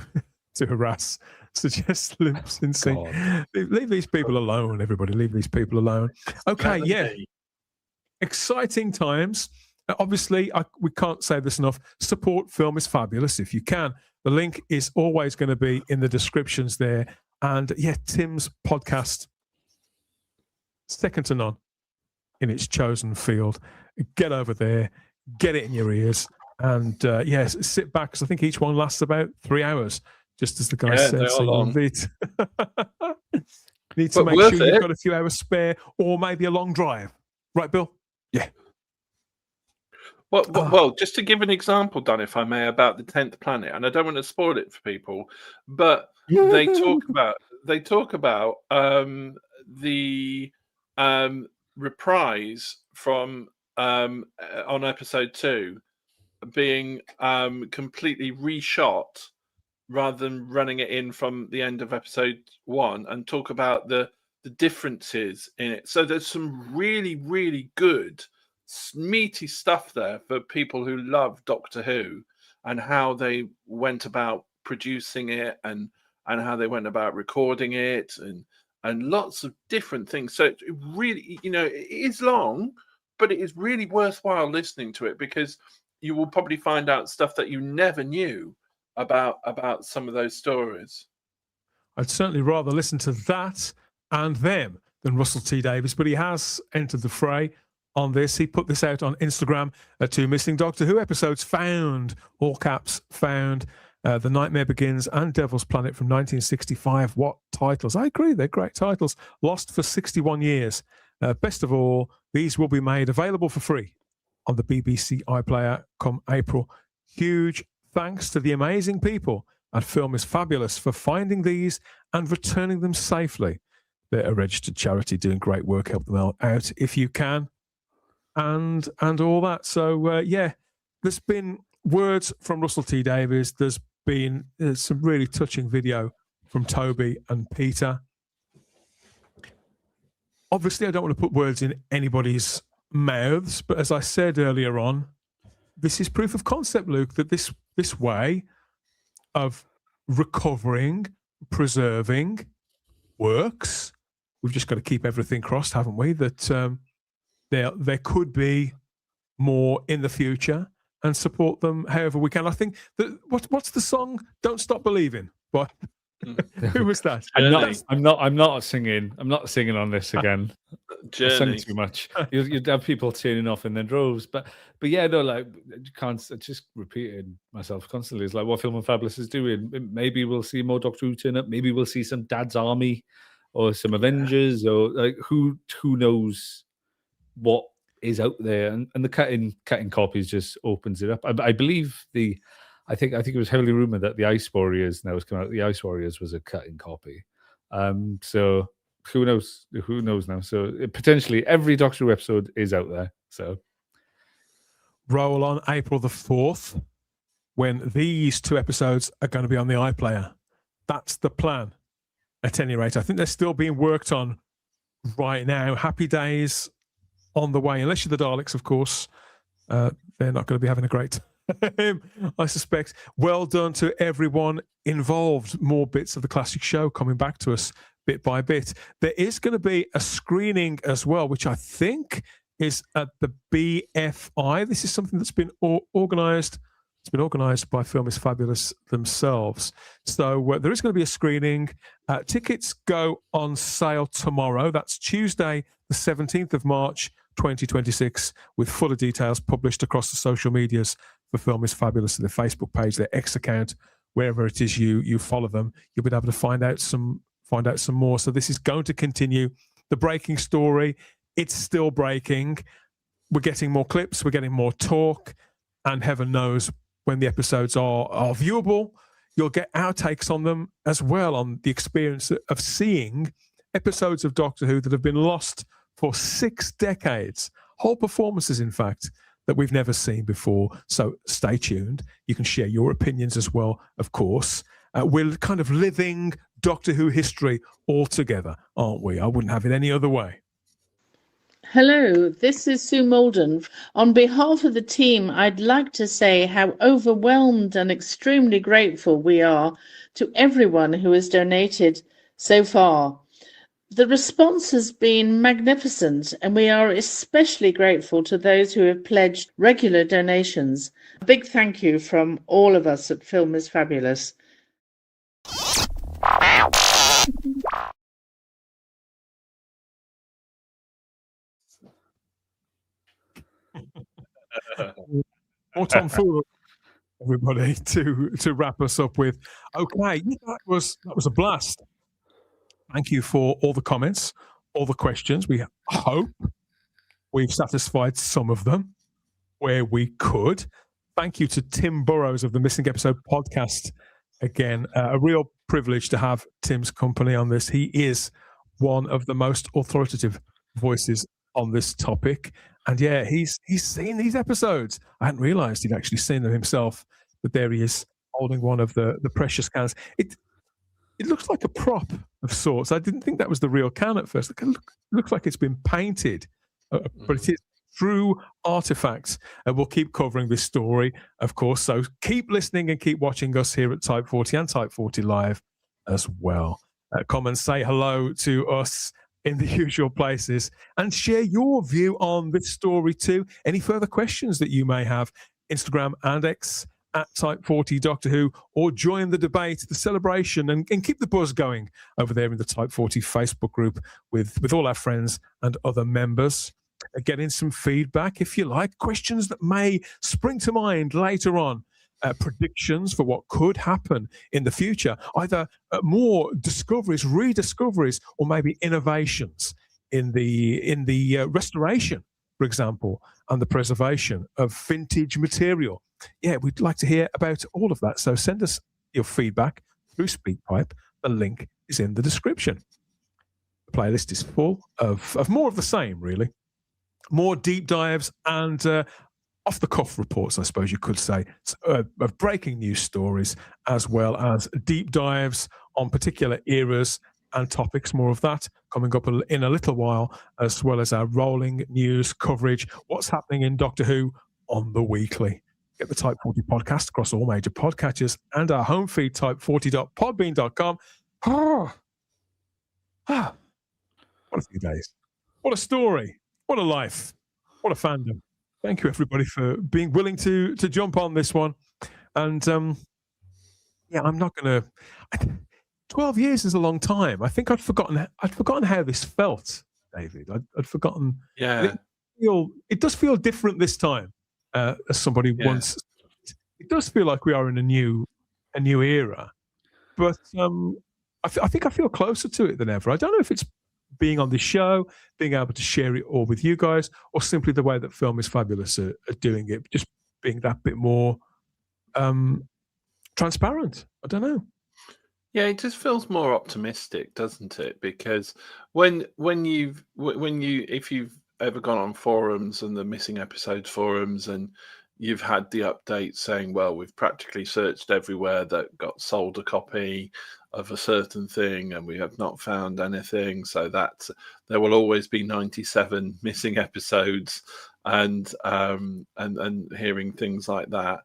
harass, suggest limps in sync. Leave these people alone, everybody. Leave these people alone. Okay, yeah. Exciting times. Obviously, we can't say this enough. Support Film is Fabulous if you can. The link is always going to be in the descriptions there. And yeah, Tim's podcast, second to none in its chosen field. Get over there, get it in your ears, and yes, sit back, because I think each one lasts about 3 hours, just as the guy said. So you need to make sure you've got a few hours spare, or maybe a long drive. Right, Bill? Yeah. Well, just to give an example, Dan, if I may, about the 10th planet, and I don't want to spoil it for people, but they talk about the reprise from on episode 2 being completely reshot rather than running it in from the end of episode 1, and talk about the differences in it. So there's some really, really good meaty stuff there for people who love Doctor Who, and how they went about producing it, and how they went about recording it, and lots of different things. So it really, it is long, but it is really worthwhile listening to it, because you will probably find out stuff that you never knew about some of those stories. I'd certainly rather listen to that and them than Russell T Davies, but he has entered the fray on this. He put this out on Instagram. 2 missing Doctor Who episodes found, all caps, found. The Nightmare Begins and Devil's Planet from 1965. What titles? I agree, they're great titles. Lost for 61 years. Best of all, these will be made available for free on the BBC iPlayer come April. Huge thanks to the amazing people at Film is Fabulous for finding these and returning them safely. They're a registered charity doing great work. Help them out if you can. And all that. So, yeah, there's been words from Russell T Davies. There's been some really touching video from Toby and Peter. Obviously, I don't want to put words in anybody's mouths, but as I said earlier on, this is proof of concept, Luke, that this way of recovering, preserving works. We've just got to keep everything crossed, haven't we? That there could be more in the future, and support them however we can. I think that what's the song? Don't Stop Believing. But who was that? I'm not singing. I'm not singing on this again. I sing too much. You'd have people turning off in their droves. But yeah, no, like can't just repeating myself constantly. It's like what Film and Fabulous is doing. Maybe we'll see more Doctor Who turn up. Maybe we'll see some Dad's Army or some Avengers, or like who knows what is out there. And the cutting copies just opens it up. I believe I think it was heavily rumored that the Ice Warriors now has come out. The Ice Warriors was a cut-in copy. So who knows? Who knows now? So potentially every Doctor Who episode is out there. So roll on April the 4th, when these 2 episodes are going to be on the iPlayer. That's the plan. At any rate, I think they're still being worked on right now. Happy days on the way, unless you're the Daleks, of course. They're not going to be having a great time, I suspect. Well done to everyone involved. More bits of the classic show coming back to us bit by bit. There is going to be a screening as well, which I think is at the BFI. This is something that's been organised. It's been organised by Film is Fabulous themselves. So there is going to be a screening. Tickets go on sale tomorrow. That's Tuesday, the 17th of March, 2026, with fuller details published across the social medias for Film is Fabulous, their Facebook page, their X account, wherever it is you follow them. You'll be able to find out some find out some more. So this is going to continue. The breaking story, it's still breaking. We're getting more clips, we're getting more talk, and heaven knows when the episodes are viewable, you'll get outtakes on them as well, on the experience of seeing episodes of Doctor Who that have been lost for 6 decades. Whole performances, in fact, that we've never seen before. So stay tuned. You can share your opinions as well, of course. We're kind of living Doctor Who history all together, aren't we? I wouldn't have it any other way. Hello, this is Sue Molden. On behalf of the team, I'd like to say how overwhelmed and extremely grateful we are to everyone who has donated so far. The response has been magnificent, and we are especially grateful to those who have pledged regular donations. A big thank you from all of us at Film is Fabulous. More Tom Fool, everybody, to wrap us up with. Okay, that was a blast. Thank you for all the comments, all the questions. We hope we've satisfied some of them where we could. Thank you to Tim Burrows of the Missing Episode podcast. Again, a real privilege to have Tim's company on this. He is one of the most authoritative voices on this topic. And yeah, he's seen these episodes. I hadn't realized he'd actually seen them himself, but there he is holding one of the precious cans. It looks like a prop of sorts. I didn't think that was the real can at first. It looks like it's been painted, but it is true artifacts. And we'll keep covering this story, of course. So keep listening and keep watching us here at Type 40 and Type 40 Live as well. Come and say hello to us in the usual places and share your view on this story too. Any further questions that you may have, Instagram and X at Type 40 Doctor Who, or join the debate, the celebration, and keep the buzz going over there in the Type 40 Facebook group with all our friends and other members. Getting some feedback, if you like, questions that may spring to mind later on, predictions for what could happen in the future, either more discoveries, rediscoveries, or maybe innovations in the restoration, for example, and the preservation of vintage material. Yeah, we'd like to hear about all of that. So send us your feedback through SpeakPipe. The link is in the description. The playlist is full of more of the same, really. More deep dives and off-the-cuff reports, I suppose you could say, of breaking news stories, as well as deep dives on particular eras and topics. More of that coming up in a little while, as well as our rolling news coverage, what's happening in Doctor Who on the weekly. Get the Type 40 podcast across all major podcatchers and our home feed, type40.podbean.com. What a few days. What a story. What a life. What a fandom. Thank you, everybody, for being willing to jump on this one. And yeah, I'm not going to... 12 years is a long time. I think I'd forgotten how this felt, David. I'd forgotten. Yeah. It does feel different this time. As somebody once, it does feel like we are in a new era, but I think I feel closer to it than ever. I don't know if it's being on the show, being able to share it all with you guys, or simply the way that Film is Fabulous at doing it, just being that bit more transparent. I don't know. Yeah, it just feels more optimistic, doesn't it? Because if you've ever gone on forums and the missing episodes forums, and you've had the update saying, well, we've practically searched everywhere that got sold a copy of a certain thing and we have not found anything, so that there will always be 97 missing episodes, and hearing things like that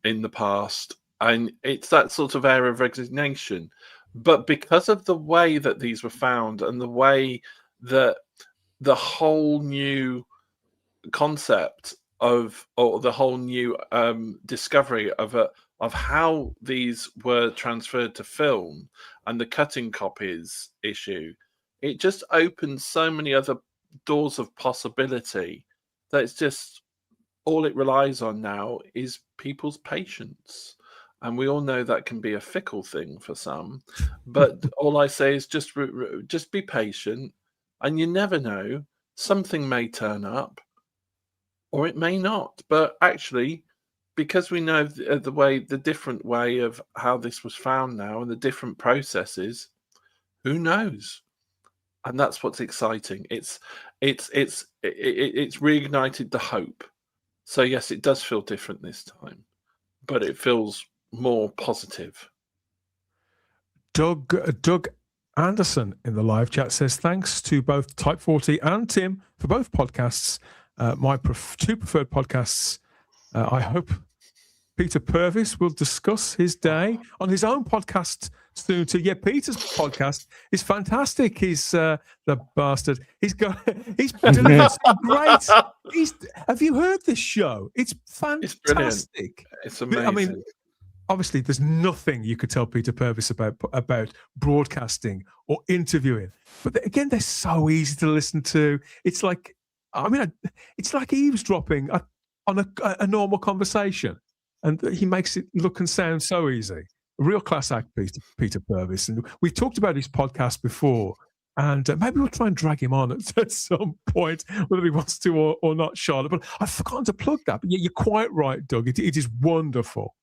in the past, and it's that sort of air of resignation. But because of the way that these were found and the way that the whole new concept of, or the whole new discovery of how these were transferred to film and the cutting copies issue, it just opens so many other doors of possibility that it's just all it relies on now is people's patience. And we all know that can be a fickle thing for some. But all I say is just be patient, and you never know. Something may turn up, or it may not. But actually, because we know the different way of how this was found now and the different processes, who knows? And that's what's exciting. It's reignited the hope. So yes, it does feel different this time, but it feels more positive. Doug Anderson in the live chat says, thanks to both Type 40 and Tim for both podcasts. My two preferred podcasts. I hope Peter Purvis will discuss his day on his own podcast soon too. Yeah, Peter's podcast is fantastic. He's the bastard. He's delivered some great. Have you heard this show? It's fantastic. It's amazing. I mean, obviously, there's nothing you could tell Peter Purvis about broadcasting or interviewing. But again, they're so easy to listen to. It's like, it's like eavesdropping on a normal conversation. And he makes it look and sound so easy. A real class act, Peter Purvis. And we've talked about his podcast before. And maybe we'll try and drag him on at some point, whether he wants to or not, Charlotte. But I've forgotten to plug that. But yeah, you're quite right, Doug. It is wonderful.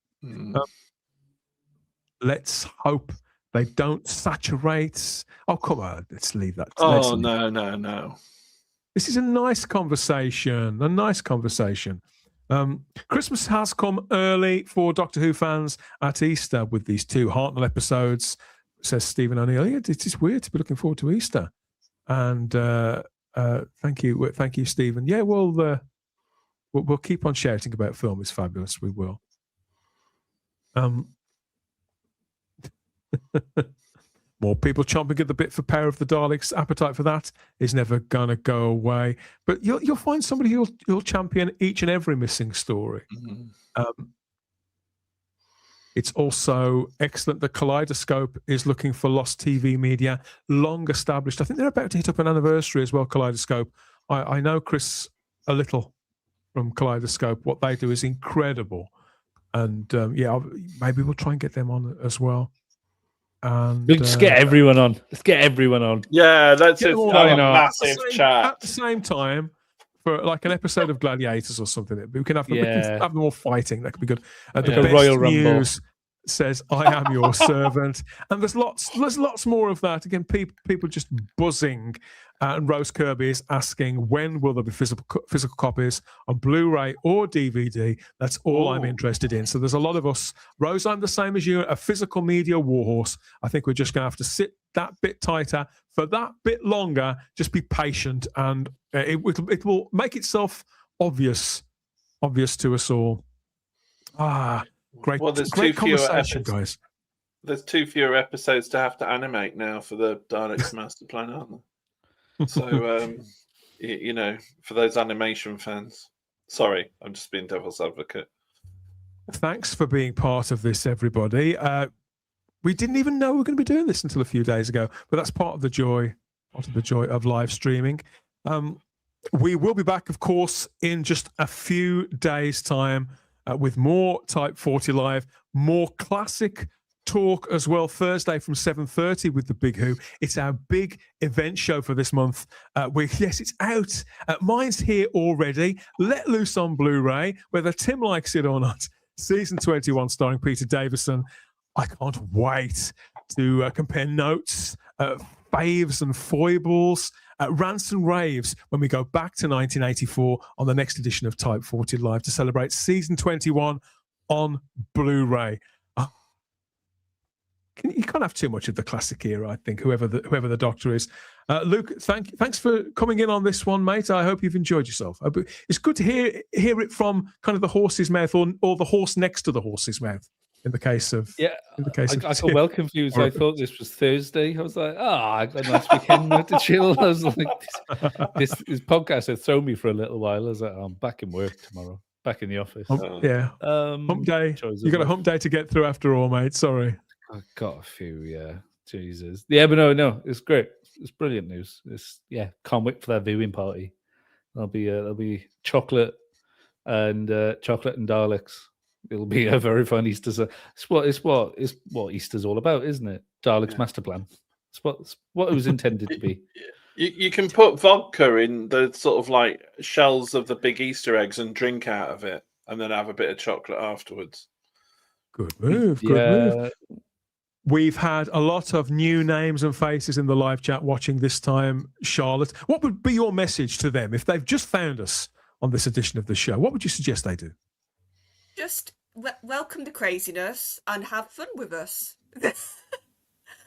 Let's hope they don't saturate. Oh, come on. Let's leave that. Oh, no. This is a nice conversation. Christmas has come early for Doctor Who fans at Easter with these 2 Hartnell episodes, says Stephen O'Neill. Yeah, it is weird to be looking forward to Easter. And thank you, Stephen. Yeah, we'll keep on shouting about film. It's fabulous. We will. More people chomping at the bit for Power of the Daleks. Appetite for that is never gonna go away. But you'll find somebody who'll champion each and every missing story. It's also excellent that Kaleidoscope is looking for lost TV media, long established. I think they're about to hit up an anniversary as well, Kaleidoscope. I know Chris a little from Kaleidoscope. What they do is incredible. And maybe we'll try and get them on as well. And let's get everyone on. Yeah, let's just have a massive chat at the same time for like an episode of Gladiators or something. We can have them all fighting. That could be good. The best Royal news Rumble says, "I am your servant," and there's lots more of that. Again, people just buzzing. And Rose Kirby is asking, when will there be physical copies on Blu-ray or DVD? That's all I'm interested in. So there's a lot of us. Rose, I'm the same as you, a physical media warhorse. I think we're just going to have to sit that bit tighter for that bit longer. Just be patient, and it will make itself obvious to us all. Great, well, there's great too fewer conversation, guys. There's 2 fewer episodes to have to animate now for the Daleks Master Plan, aren't there? So, for those animation fans, sorry, I'm just being devil's advocate. Thanks for being part of this, everybody. We didn't even know we were going to be doing this until a few days ago, but that's part of the joy of live streaming. We will be back, of course, in just a few days' time with more Type 40 Live, more classic talk as well. Thursday from 7:30 with the Big Who. It's our big event show for this month. It's out. Mine's here already. Let loose on Blu-ray, whether Tim likes it or not. Season 21, starring Peter Davison. I can't wait to compare notes, faves and foibles, rants and raves when we go back to 1984 on the next edition of Type 40 Live to celebrate Season 21 on Blu-ray. You can't have too much of the classic era, I think, whoever the Doctor is. Luke, thanks for coming in on this one, mate. I hope you've enjoyed yourself. It's good to hear it from kind of the horse's mouth or the horse next to the horse's mouth. In the case of I got well confused. I thought this was Thursday. I was like, I got a nice weekend to chill. I was like, this podcast had thrown me for a little while. I was like, I'm back in work tomorrow, back in the office. Hump day. You got a hump day to get through after all, mate. Sorry. I got a few, Jesus. Yeah, but no, it's great. It's brilliant news. Can't wait for that viewing party. There'll be chocolate and Daleks It'll be a very fun Easter. It's what Easter's all about, isn't it? Dalek's master plan. It's what it was intended to be. You can put vodka in the sort of like shells of the big Easter eggs and drink out of it, and then have a bit of chocolate afterwards. Good move. Good move. We've had a lot of new names and faces in the live chat watching this time. Charlotte, what would be your message to them if they've just found us on this edition of the show? What would you suggest they do? Just welcome the craziness and have fun with us.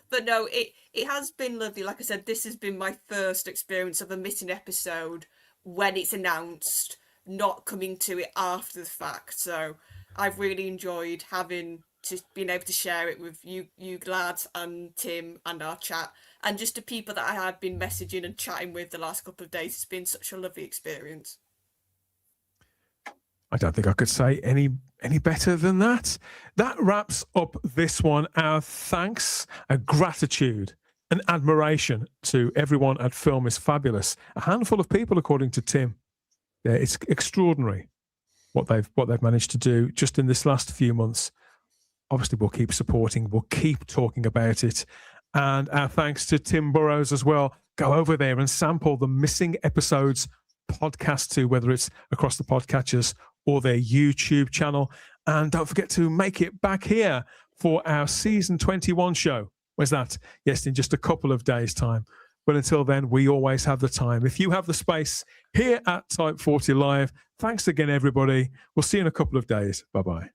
But no, it has been lovely. Like I said, this has been my first experience of a missing episode when it's announced, not coming to it after the fact. So I've really enjoyed being able to share it with you lads and Tim and our chat, and just the people that I had been messaging and chatting with the last couple of days. It's been such a lovely experience. I don't think I could say any better than that. That wraps up this one. Our thanks, our gratitude, and admiration to everyone at Film is Fabulous. A handful of people, according to Tim. Yeah, it's extraordinary what they've managed to do just in this last few months. Obviously, we'll keep supporting. We'll keep talking about it. And our thanks to Tim Burrows as well. Go over there and sample the Missing Episodes podcast too, whether it's across the podcatchers or their YouTube channel. And don't forget to make it back here for our season 21 show. Where's that? Yes, in just a couple of days' time. But until then, we always have the time. If you have the space here at Type 40 Live, thanks again, everybody. We'll see you in a couple of days. Bye-bye.